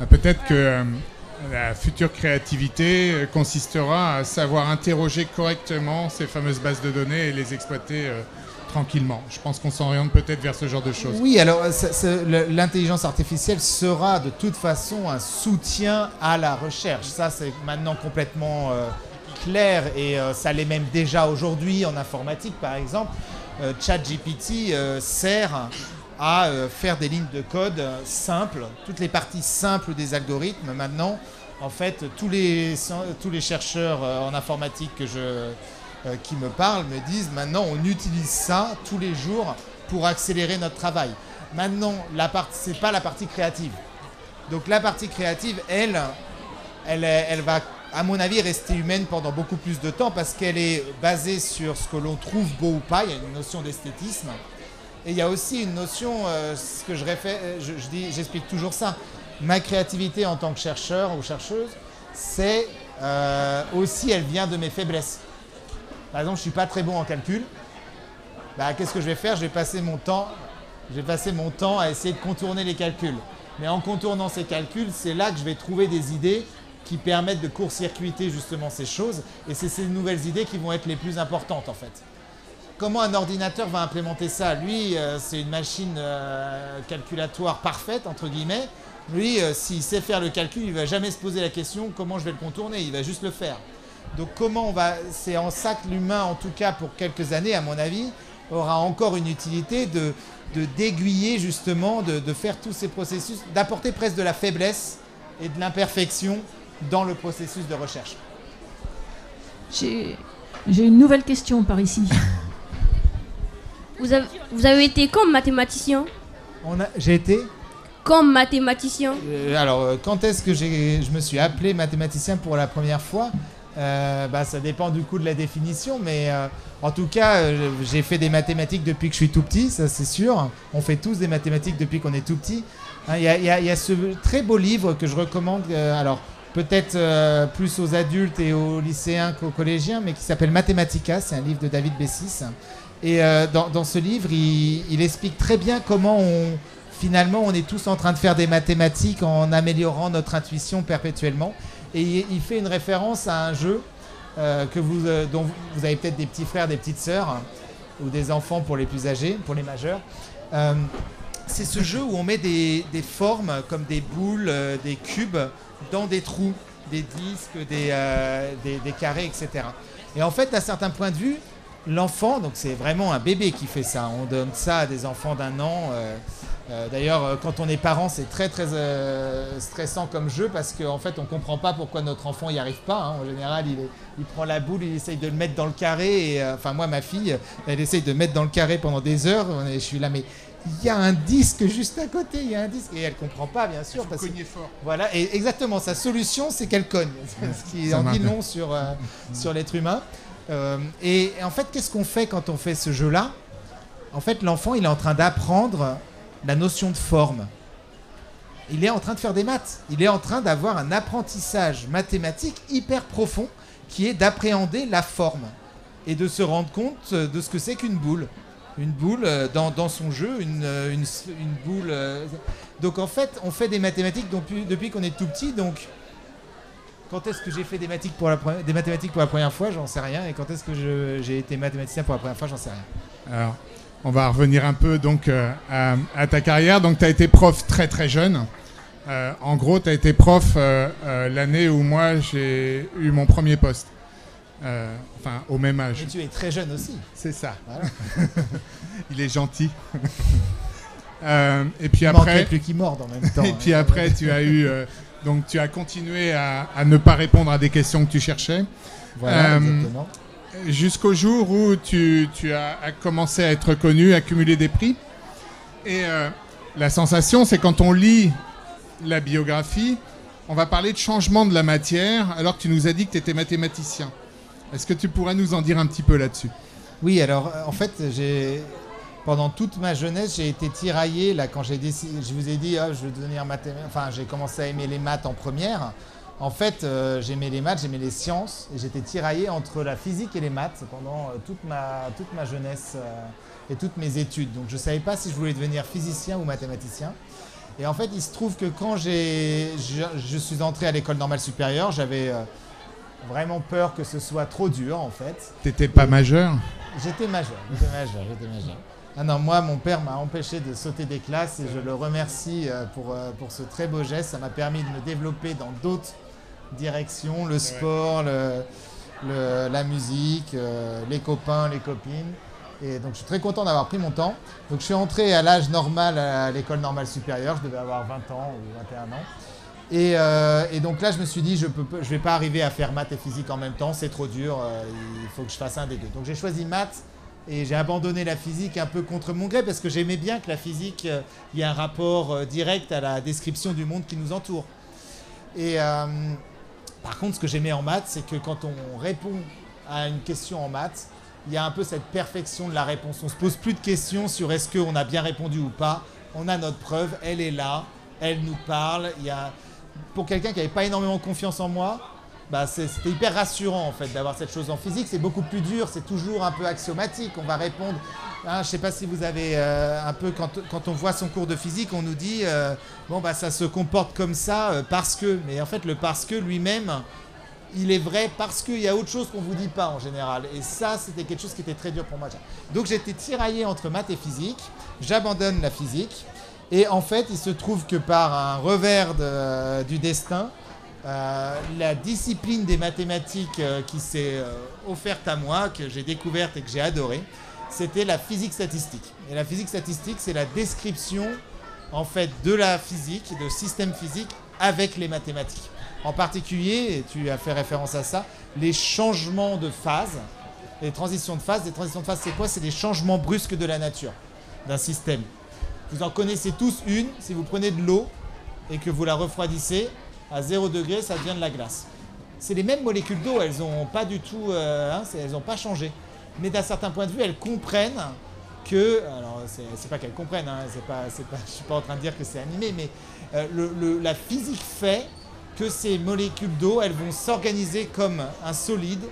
S1: Peut-être que la future créativité consistera à savoir interroger correctement ces fameuses bases de données et les exploiter tranquillement. Je pense qu'on s'oriente peut-être vers ce genre de choses.
S2: Oui, alors l'intelligence artificielle sera de toute façon un soutien à la recherche. Ça, c'est maintenant complètement clair et ça l'est même déjà aujourd'hui en informatique, par exemple. ChatGPT sert à faire des lignes de code simples, toutes les parties simples des algorithmes. Maintenant, en fait, tous les chercheurs en informatique qui me parlent me disent maintenant on utilise ça tous les jours pour accélérer notre travail. Maintenant, c'est pas la partie créative. Donc la partie créative, elle va, à mon avis, rester humaine pendant beaucoup plus de temps parce qu'elle est basée sur ce que l'on trouve beau ou pas. Il y a une notion d'esthétisme. Et il y a aussi une notion, ce que j'explique toujours ça. Ma créativité en tant que chercheur ou chercheuse, c'est aussi, elle vient de mes faiblesses. Par exemple, je ne suis pas très bon en calcul. Qu'est-ce que je vais faire? Je vais passer mon temps à essayer de contourner les calculs. Mais en contournant ces calculs, c'est là que je vais trouver des idées qui permettent de court-circuiter justement ces choses. Et c'est ces nouvelles idées qui vont être les plus importantes en fait. Comment un ordinateur va implémenter ça? Lui, c'est une machine calculatoire parfaite, entre guillemets. Lui, s'il sait faire le calcul, il ne va jamais se poser la question comment je vais le contourner, il va juste le faire. Donc c'est en ça que l'humain, en tout cas pour quelques années, à mon avis, aura encore une utilité d'aiguiller justement, de faire tous ces processus, d'apporter presque de la faiblesse et de l'imperfection dans le processus de recherche.
S3: J'ai une nouvelle question par ici.
S11: Vous avez été comme mathématicien?
S2: J'ai été
S11: comme mathématicien.
S2: Alors, quand est-ce que je me suis appelé mathématicien pour la première fois? Ça dépend du coup de la définition, mais en tout cas, j'ai fait des mathématiques depuis que je suis tout petit, ça c'est sûr. On fait tous des mathématiques depuis qu'on est tout petit. Il y a ce très beau livre que je recommande, alors peut-être plus aux adultes et aux lycéens qu'aux collégiens, mais qui s'appelle Mathematica, c'est un livre de David Bessis. Et dans ce livre, il explique très bien comment finalement on est tous en train de faire des mathématiques en améliorant notre intuition perpétuellement. Et il fait une référence à un jeu dont vous avez peut-être des petits frères, des petites sœurs, hein, ou des enfants pour les plus âgés, pour les majeurs. C'est ce jeu où on met des formes comme des boules, des cubes dans des trous, des disques, des carrés, etc. Et en fait, d'un certain point de vue, l'enfant, donc c'est vraiment un bébé qui fait ça. On donne ça à des enfants d'1 an. D'ailleurs, quand on est parent, c'est très stressant comme jeu parce qu'en fait, on ne comprend pas pourquoi notre enfant n'y arrive pas. Hein. En général, il prend la boule, il essaye de le mettre dans le carré. Et, enfin, moi, ma fille, elle essaye de mettre dans le carré pendant des heures. Je suis là, mais il y a un disque juste à côté. Il y a un disque. Et elle ne comprend pas, bien sûr.
S1: Il faut cogner fort.
S2: Voilà, et exactement. Sa solution, c'est qu'elle cogne. Ce qui en dit long sur l'être humain. Et en fait, qu'est-ce qu'on fait quand on fait ce jeu-là? En fait, l'enfant, il est en train d'apprendre la notion de forme. Il est en train de faire des maths. Il est en train d'avoir un apprentissage mathématique hyper profond qui est d'appréhender la forme et de se rendre compte de ce que c'est qu'une boule. Une boule dans son jeu, une boule. Donc en fait, on fait des mathématiques depuis qu'on est tout petit. Donc quand est-ce que j'ai fait des mathématiques pour la première fois? J'en sais rien. Et quand est-ce que j'ai été mathématicien pour la première fois? J'en sais rien.
S1: Alors, on va revenir un peu donc à ta carrière. Donc, tu as été prof très très jeune. En gros, tu as été prof l'année où moi j'ai eu mon premier poste. Enfin, au même âge.
S2: Mais tu es très jeune aussi.
S1: C'est ça.
S2: Voilà.
S1: Il est gentil. Et puis
S2: il
S1: après,
S2: plus qu'il morde en même temps.
S1: Et puis après, tu as eu donc tu as continué à ne pas répondre à des questions que tu cherchais.
S2: Voilà, exactement.
S1: Jusqu'au jour où tu as commencé à être connu, accumuler des prix. Et la sensation, c'est quand on lit la biographie, on va parler de changement de la matière, alors que tu nous as dit que tu étais mathématicien. Est-ce que tu pourrais nous en dire un petit peu là-dessus?
S2: Oui, alors en fait, pendant toute ma jeunesse, j'ai été tiraillé. Là, quand j'ai décidé, je vous ai dit, je veux devenir mathématicien. Enfin, j'ai commencé à aimer les maths en première. En fait, j'aimais les maths, j'aimais les sciences, et j'étais tiraillé entre la physique et les maths pendant toute ma jeunesse et toutes mes études. Donc je ne savais pas si je voulais devenir physicien ou mathématicien. Et en fait, il se trouve que quand je suis entré à l'école normale supérieure, j'avais vraiment peur que ce soit trop dur, en fait.
S1: T'étais pas majeur?
S2: J'étais majeur. Ah non, moi, mon père m'a empêché de sauter des classes et je le remercie pour ce très beau geste. Ça m'a permis de me développer dans d'autres directions, le sport, la musique, les copains, les copines. Et donc je suis très content d'avoir pris mon temps. Donc je suis entré à l'âge normal à l'école normale supérieure, je devais avoir 20 ans ou 21 ans. Et donc là je me suis dit je vais pas arriver à faire maths et physique en même temps, c'est trop dur, il faut que je fasse un des deux. Donc j'ai choisi maths et j'ai abandonné la physique un peu contre mon gré parce que j'aimais bien que la physique, il y a un rapport direct à la description du monde qui nous entoure. Et par contre, ce que j'aimais en maths, c'est que quand on répond à une question en maths, il y a un peu cette perfection de la réponse. On ne se pose plus de questions sur est-ce qu'on a bien répondu ou pas. On a notre preuve, elle est là, elle nous parle. Pour quelqu'un qui n'avait pas énormément confiance en moi, c'était hyper rassurant en fait d'avoir cette chose. En physique, c'est beaucoup plus dur, c'est toujours un peu axiomatique. On va répondre. Je ne sais pas si vous avez un peu, quand on voit son cours de physique, on nous dit ça se comporte comme ça parce que. Mais en fait, le parce que lui-même, il est vrai parce qu'il y a autre chose qu'on ne vous dit pas en général. Et ça, c'était quelque chose qui était très dur pour moi. Donc j'étais tiraillé entre maths et physique. J'abandonne la physique. Et en fait, il se trouve que par un revers du destin, la discipline des mathématiques qui s'est offerte à moi, que j'ai découverte et que j'ai adorée, c'était la physique statistique. Et la physique statistique, c'est la description en fait de la physique, de systèmes physiques avec les mathématiques. En particulier, et tu as fait référence à ça, les changements de phase, les transitions de phase. Les transitions de phase, c'est quoi? C'est les changements brusques de la nature, d'un système. Vous en connaissez tous une, si vous prenez de l'eau et que vous la refroidissez, à 0 degré, ça devient de la glace. C'est les mêmes molécules d'eau, elles n'ont pas du tout, elles n'ont pas changé. Mais d'un certain point de vue, elles comprennent que, alors c'est pas qu'elles comprennent, je suis pas en train de dire que c'est animé, mais la physique fait que ces molécules d'eau, elles vont s'organiser comme un solide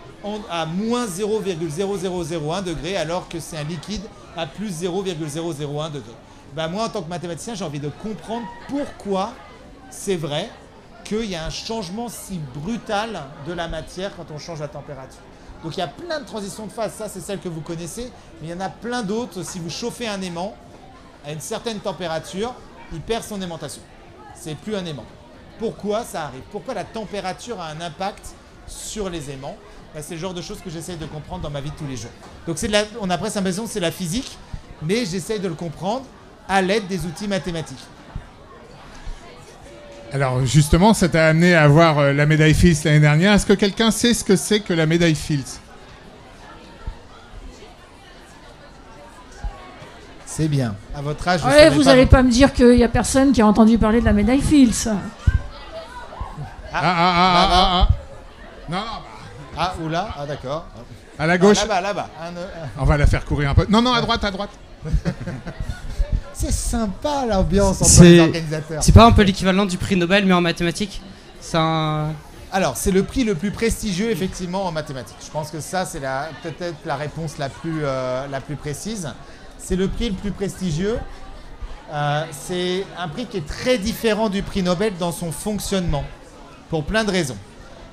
S2: à moins 0,0001 degré, alors que c'est un liquide à plus 0,001 degré. Moi, en tant que mathématicien, j'ai envie de comprendre pourquoi c'est vrai qu'il y a un changement si brutal de la matière quand on change la température. Donc il y a plein de transitions de phase, ça c'est celle que vous connaissez, mais il y en a plein d'autres. Si vous chauffez un aimant à une certaine température, il perd son aimantation. C'est plus un aimant. Pourquoi ça arrive? Pourquoi la température a un impact sur les aimants? C'est le genre de choses que j'essaye de comprendre dans ma vie de tous les jours. Donc on a presque l'impression que c'est la physique, mais j'essaye de le comprendre à l'aide des outils mathématiques.
S1: Alors justement, ça t'a amené à avoir la médaille Fields l'année dernière. Est-ce que quelqu'un sait ce que c'est que la médaille Fields?
S2: C'est bien. À votre âge,
S3: ouais, vous n'allez pas me dire qu'il n'y a personne qui a entendu parler de la médaille Fields.
S1: Non.
S2: Ah, oula, ah d'accord.
S1: À la gauche.
S2: Là-bas.
S1: On va la faire courir un peu. Non, à droite.
S2: C'est sympa l'ambiance entre les organisateurs.
S12: C'est pas un peu l'équivalent du prix Nobel mais en mathématiques?
S2: Alors, c'est le prix le plus prestigieux effectivement en mathématiques. Je pense que ça, c'est peut-être la réponse la plus précise. C'est le prix le plus prestigieux. C'est un prix qui est très différent du prix Nobel dans son fonctionnement, pour plein de raisons.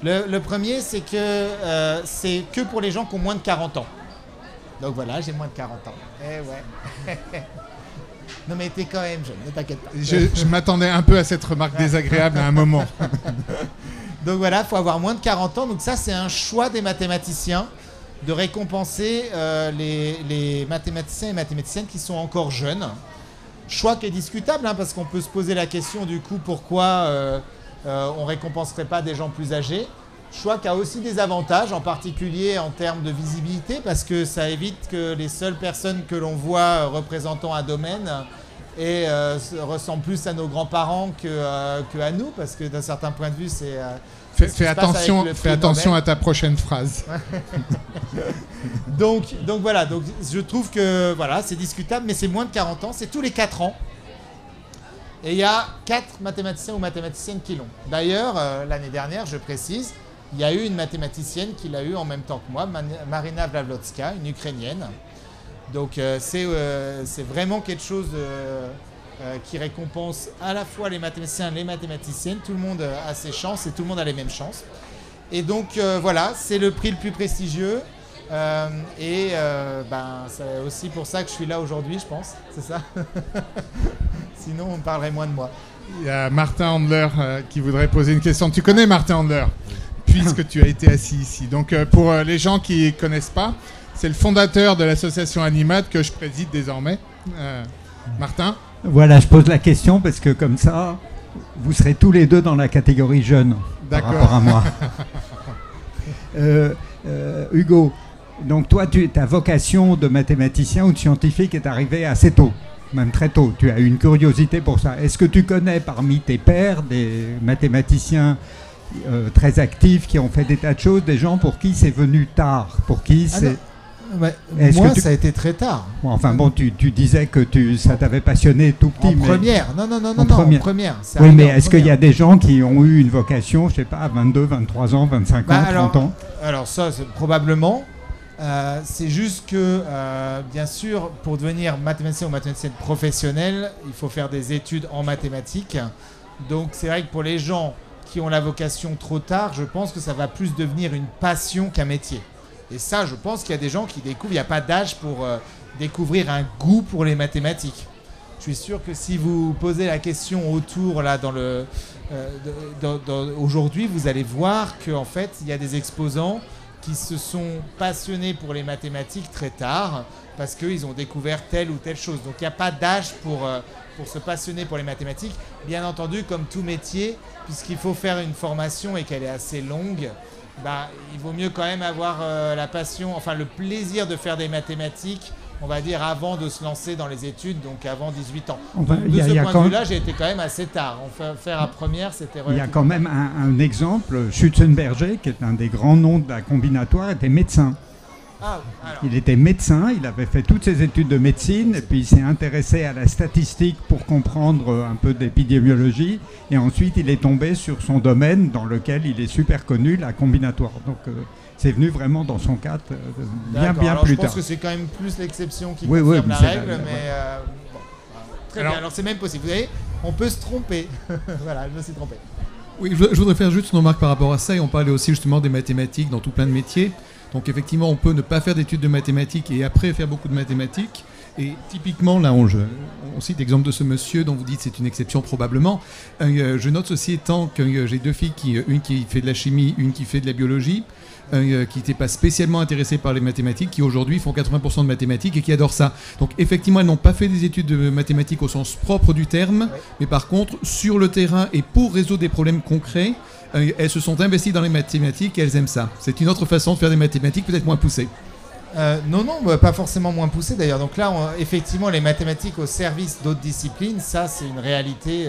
S2: Le premier, c'est que pour les gens qui ont moins de 40 ans. Donc voilà, j'ai moins de 40 ans. Eh ouais. Non mais t'es quand même jeune, ne t'inquiète pas.
S1: Je m'attendais un peu à cette remarque désagréable à un moment.
S2: Donc voilà, il faut avoir moins de 40 ans. Donc ça, c'est un choix des mathématiciens de récompenser les mathématiciens et mathématiciennes qui sont encore jeunes. Choix qui est discutable, parce qu'on peut se poser la question du coup pourquoi on ne récompenserait pas des gens plus âgés. Choix qui a aussi des avantages, en particulier en termes de visibilité, parce que ça évite que les seules personnes que l'on voit représentant un domaine ressemblent plus à nos grands-parents que à nous, parce que d'un certain point de vue, c'est...
S1: Fais attention à ta prochaine phrase.
S2: donc voilà, je trouve que voilà, c'est discutable, mais c'est moins de 40 ans, c'est tous les 4 ans. Et il y a 4 mathématiciens ou mathématiciennes qui l'ont. D'ailleurs, l'année dernière, je précise, il y a eu une mathématicienne qui l'a eu en même temps que moi, Marina Vlavlotska, une Ukrainienne. Donc c'est vraiment quelque chose qui récompense à la fois les mathématiciens et les mathématiciennes. Tout le monde a ses chances et tout le monde a les mêmes chances. Et donc voilà, c'est le prix le plus prestigieux. C'est aussi pour ça que je suis là aujourd'hui, je pense. C'est ça. Sinon, on parlerait moins de moi.
S1: Il y a Martin Handler qui voudrait poser une question. Tu connais Martin Handler, puisque tu as été assis ici. Donc pour les gens qui ne connaissent pas, c'est le fondateur de l'association Animat que je préside désormais. Martin?
S13: Voilà, je pose la question parce que comme ça, vous serez tous les deux dans la catégorie jeune par rapport à moi. Hugo, donc toi, ta vocation de mathématicien ou de scientifique est arrivée assez tôt, même très tôt. Tu as eu une curiosité pour ça. Est-ce que tu connais parmi tes pairs des mathématiciens très actifs qui ont fait des tas de choses, des gens pour qui c'est venu tard, pour qui c'est...
S2: Moi, ça a été très tard.
S13: Enfin bon, tu disais que ça t'avait passionné tout petit.
S2: En première. Non, en première.
S13: Oui, mais est-ce qu'il y a des gens qui ont eu une vocation, je sais pas, à 22, 23 ans, 25 ans, 30 ans?
S2: Alors ça, probablement. C'est juste que, bien sûr, pour devenir mathématicien ou mathématicienne professionnelle, il faut faire des études en mathématiques. Donc c'est vrai que pour les gens qui ont la vocation trop tard, je pense que ça va plus devenir une passion qu'un métier. Et ça, je pense qu'il y a des gens qui découvrent, il n'y a pas d'âge pour découvrir un goût pour les mathématiques. Je suis sûr que si vous posez la question autour, là, aujourd'hui, vous allez voir qu'en fait, il y a des exposants qui se sont passionnés pour les mathématiques très tard parce qu'ils ont découvert telle ou telle chose. Donc, il n'y a pas d'âge pour se passionner pour les mathématiques. Bien entendu, comme tout métier, puisqu'il faut faire une formation et qu'elle est assez longue, il vaut mieux quand même avoir la passion, enfin le plaisir de faire des mathématiques, on va dire, avant de se lancer dans les études, donc avant 18 ans. De ce point de vue-là, j'ai été quand même assez tard. Faire à première, c'était relativement...
S13: Il y a quand même un exemple. Schützenberger, qui est un des grands noms de la combinatoire, était médecin. Il était médecin, il avait fait toutes ses études de médecine et puis il s'est intéressé à la statistique pour comprendre un peu d'épidémiologie et ensuite il est tombé sur son domaine dans lequel il est super connu, la combinatoire. Donc c'est venu vraiment dans son cadre bien plus tard.
S2: Je pense que c'est quand même plus l'exception qui confirme la règle, mais très bien, alors c'est même possible. Vous voyez, on peut se tromper. Voilà, je me suis trompé.
S14: Oui, je voudrais faire juste une remarque par rapport à ça, et on parlait aussi justement des mathématiques dans tout plein de métiers. Donc effectivement, on peut ne pas faire d'études de mathématiques et après faire beaucoup de mathématiques. Et typiquement, là, on cite l'exemple de ce monsieur dont vous dites c'est une exception probablement. Je note ceci étant que j'ai deux filles, une qui fait de la chimie, une qui fait de la biologie, qui n'étaient pas spécialement intéressées par les mathématiques, qui aujourd'hui font 80% de mathématiques et qui adorent ça. Donc effectivement, elles n'ont pas fait des études de mathématiques au sens propre du terme, mais par contre, sur le terrain et pour résoudre des problèmes concrets, elles se sont investies dans les mathématiques et elles aiment ça. C'est une autre façon de faire des mathématiques peut-être moins poussées.
S2: Non, pas forcément moins poussé d'ailleurs. Donc là, effectivement, les mathématiques au service d'autres disciplines, ça, c'est une réalité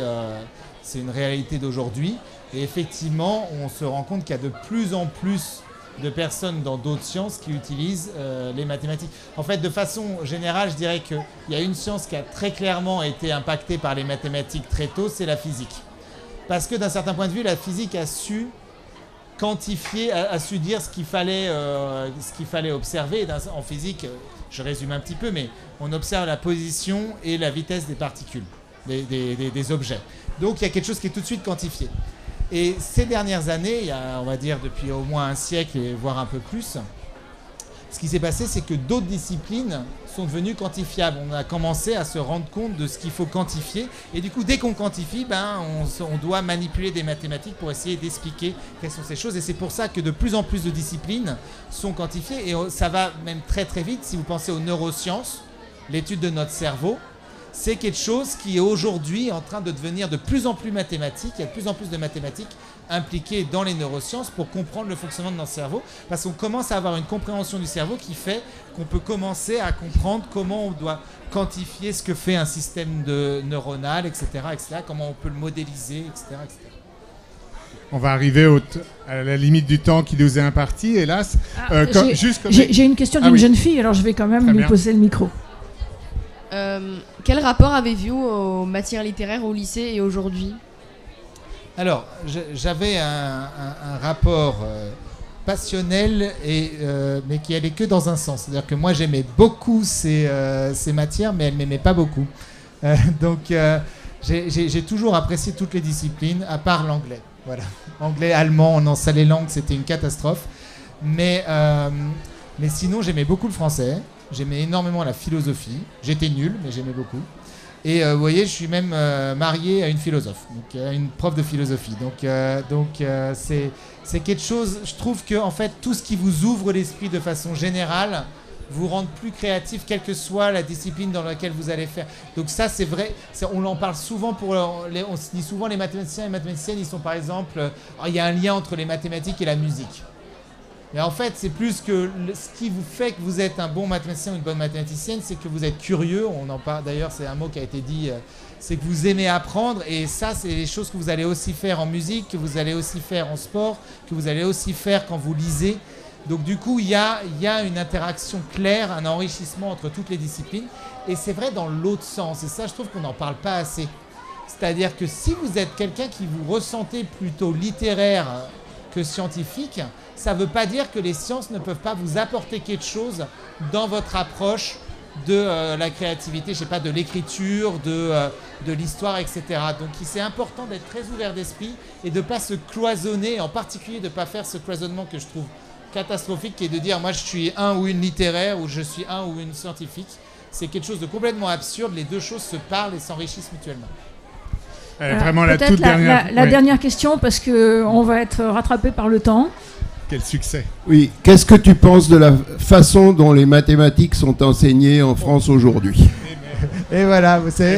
S2: d'aujourd'hui. Et effectivement, on se rend compte qu'il y a de plus en plus de personnes dans d'autres sciences qui utilisent les mathématiques. En fait, de façon générale, je dirais qu'il y a une science qui a très clairement été impactée par les mathématiques très tôt, c'est la physique. Parce que d'un certain point de vue, la physique a su quantifier, a su dire ce qu'il fallait observer. En physique, je résume un petit peu, mais on observe la position et la vitesse des particules, des objets. Donc il y a quelque chose qui est tout de suite quantifié. Et ces dernières années, il y a, on va dire depuis au moins un siècle, voire un peu plus, ce qui s'est passé, c'est que d'autres disciplines sont devenues quantifiables. On a commencé à se rendre compte de ce qu'il faut quantifier. Et du coup, dès qu'on quantifie, on doit manipuler des mathématiques pour essayer d'expliquer quelles sont ces choses. Et c'est pour ça que de plus en plus de disciplines sont quantifiées. Et ça va même très très vite. Si vous pensez aux neurosciences, l'étude de notre cerveau, c'est quelque chose qui est aujourd'hui en train de devenir de plus en plus mathématique. Il y a de plus en plus de mathématiques impliquées dans les neurosciences pour comprendre le fonctionnement de notre cerveau, parce qu'on commence à avoir une compréhension du cerveau qui fait qu'on peut commencer à comprendre comment on doit quantifier ce que fait un système neuronal, etc., comment on peut le modéliser, etc.
S1: On va arriver à la limite du temps qui nous est imparti, hélas.
S3: J'ai une question d'une jeune fille, alors je vais quand même lui poser le micro.
S15: Quel rapport avez-vous aux matières littéraires au lycée et aujourd'hui ?
S2: Alors, j'avais un rapport passionnel, mais qui allait que dans un sens. C'est-à-dire que moi, j'aimais beaucoup ces matières, mais elles ne m'aimaient pas beaucoup. Donc, j'ai toujours apprécié toutes les disciplines, à part l'anglais. Voilà. Anglais, allemand, on en sait les langues, c'était une catastrophe. Mais sinon, j'aimais beaucoup le français. J'aimais énormément la philosophie. J'étais nul, mais j'aimais beaucoup. Et vous voyez, je suis même marié à une philosophe, donc à une prof de philosophie. Donc c'est quelque chose, je trouve que en fait, tout ce qui vous ouvre l'esprit de façon générale vous rend plus créatif, quelle que soit la discipline dans laquelle vous allez faire. Donc ça, c'est vrai, on en parle souvent, on se dit souvent les mathématiciens et mathématiciennes, ils sont par exemple, il y a un lien entre les mathématiques et la musique. Mais en fait, c'est plus que ce qui vous fait que vous êtes un bon mathématicien ou une bonne mathématicienne, c'est que vous êtes curieux. On en parle d'ailleurs, c'est un mot qui a été dit, c'est que vous aimez apprendre. Et ça, c'est les choses que vous allez aussi faire en musique, que vous allez aussi faire en sport, que vous allez aussi faire quand vous lisez. Donc du coup, il y a une interaction claire, un enrichissement entre toutes les disciplines. Et c'est vrai dans l'autre sens. Et ça, je trouve qu'on n'en parle pas assez. C'est-à-dire que si vous êtes quelqu'un qui vous ressentez plutôt littéraire que scientifique, ça ne veut pas dire que les sciences ne peuvent pas vous apporter quelque chose dans votre approche de la créativité, je sais pas, de l'écriture, de l'histoire, etc. Donc c'est important d'être très ouvert d'esprit et de ne pas se cloisonner, en particulier de ne pas faire ce cloisonnement que je trouve catastrophique, qui est de dire moi je suis un ou une littéraire ou je suis un ou une scientifique. C'est quelque chose de complètement absurde, les deux choses se parlent et s'enrichissent mutuellement.
S1: Vraiment la toute dernière.
S3: La dernière question, parce qu'on va être rattrapé par le temps.
S1: Quel succès.
S16: Oui, qu'est-ce que tu penses de la façon dont les mathématiques sont enseignées en France aujourd'hui ?
S2: Et voilà, vous savez.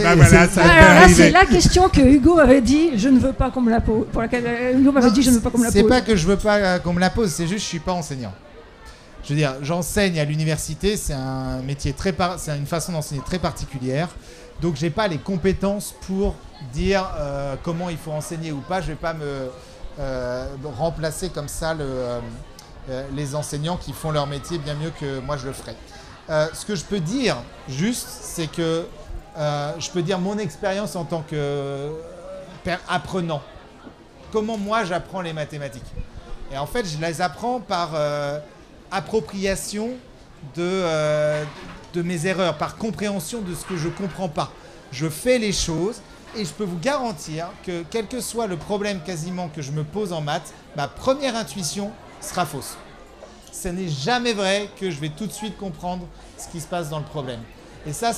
S3: C'est la question que Hugo avait dit, je ne veux pas qu'on me la pose. Pour laquelle Hugo m'avait dit, je ne veux pas qu'on me la pose.
S2: C'est pas que je veux pas qu'on me la pose, c'est juste que je suis pas enseignant. Je veux dire, j'enseigne à l'université, c'est un métier c'est une façon d'enseigner très particulière. Donc j'ai pas les compétences pour dire comment il faut enseigner ou pas. Je vais pas me remplacer comme ça les enseignants qui font leur métier bien mieux que moi je le ferais. Ce que je peux dire juste, c'est que je peux dire mon expérience en tant que apprenant. Comment moi j'apprends les mathématiques. Et en fait, je les apprends par appropriation de mes erreurs, par compréhension de ce que je ne comprends pas. Je fais les choses Et je peux vous garantir que quel que soit le problème quasiment que je me pose en maths, ma première intuition sera fausse. Ce n'est jamais vrai que je vais tout de suite comprendre ce qui se passe dans le problème. Et ça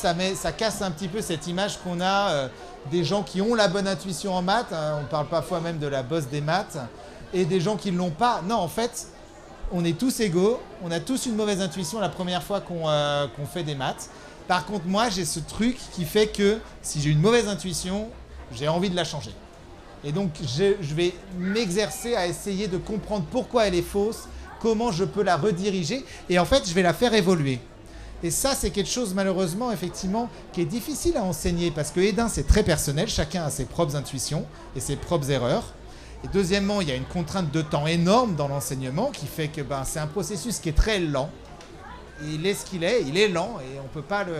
S2: casse un petit peu cette image qu'on a des gens qui ont la bonne intuition en maths, hein, on parle parfois même de la bosse des maths, et des gens qui ne l'ont pas. Non, en fait, on est tous égaux, on a tous une mauvaise intuition la première fois qu'on fait des maths. Par contre, moi, j'ai ce truc qui fait que si j'ai une mauvaise intuition, j'ai envie de la changer. Et donc, je vais m'exercer à essayer de comprendre pourquoi elle est fausse, comment je peux la rediriger, et en fait, je vais la faire évoluer. Et ça, c'est quelque chose, malheureusement, effectivement, qui est difficile à enseigner, parce que c'est très personnel, chacun a ses propres intuitions et ses propres erreurs. Et deuxièmement, il y a une contrainte de temps énorme dans l'enseignement qui fait que c'est un processus qui est très lent. Il est ce qu'il est, il est lent et on ne peut pas le...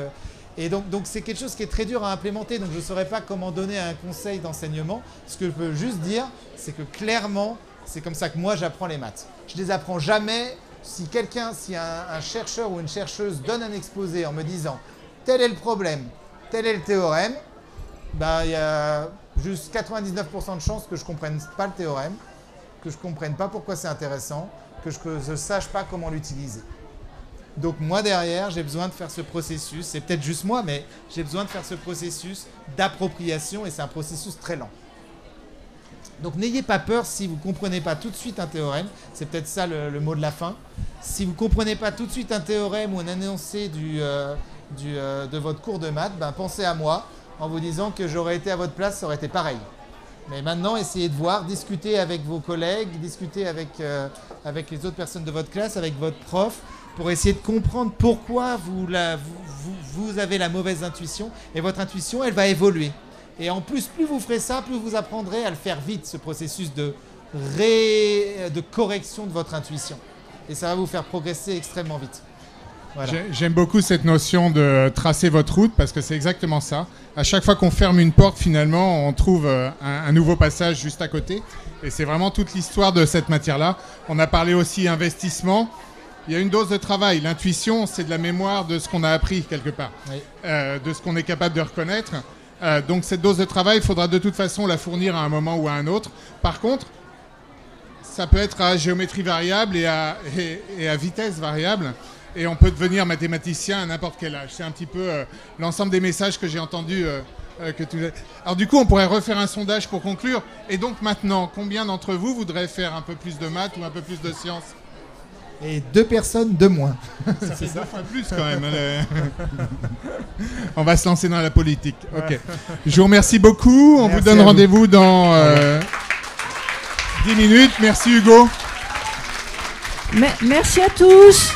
S2: Et donc c'est quelque chose qui est très dur à implémenter, donc je ne saurais pas comment donner un conseil d'enseignement. Ce que je peux juste dire, c'est que clairement, c'est comme ça que moi j'apprends les maths. Je ne les apprends jamais. Si un chercheur ou une chercheuse donne un exposé en me disant tel est le problème, tel est le théorème, il y a juste 99% de chances que je ne comprenne pas le théorème, que je ne comprenne pas pourquoi c'est intéressant, que je ne sache pas comment l'utiliser. Donc moi derrière, j'ai besoin de faire ce processus, c'est peut-être juste moi, mais j'ai besoin de faire ce processus d'appropriation et c'est un processus très lent. Donc n'ayez pas peur si vous ne comprenez pas tout de suite un théorème, c'est peut-être ça le mot de la fin. Si vous ne comprenez pas tout de suite un théorème ou un énoncé de votre cours de maths, pensez à moi en vous disant que j'aurais été à votre place, ça aurait été pareil. Mais maintenant, essayez de voir, discutez avec vos collègues, discutez avec les autres personnes de votre classe, avec votre prof, pour essayer de comprendre pourquoi vous avez la mauvaise intuition. Et votre intuition, elle va évoluer. Et en plus, plus vous ferez ça, plus vous apprendrez à le faire vite, ce processus de correction de votre intuition. Et ça va vous faire progresser extrêmement vite. Voilà.
S1: J'aime beaucoup cette notion de tracer votre route parce que c'est exactement ça. À chaque fois qu'on ferme une porte, finalement, on trouve un nouveau passage juste à côté. Et c'est vraiment toute l'histoire de cette matière-là. On a parlé aussi investissement. Il y a une dose de travail. L'intuition, c'est de la mémoire de ce qu'on a appris quelque part, oui. De ce qu'on est capable de reconnaître. Donc cette dose de travail, il faudra de toute façon la fournir à un moment ou à un autre. Par contre, ça peut être à géométrie variable et à vitesse variable. Et on peut devenir mathématicien à n'importe quel âge. C'est un petit peu l'ensemble des messages que j'ai entendus. Alors du coup, on pourrait refaire un sondage pour conclure. Et donc maintenant, combien d'entre vous voudraient faire un peu plus de maths ou un peu plus de sciences ?
S2: Et 2 personnes de moins.
S1: Ça fait 2 fois plus quand même. On va se lancer dans la politique. Ok. Je vous remercie beaucoup. On vous donne rendez-vous dans 10 minutes. Merci Hugo.
S3: Merci à tous.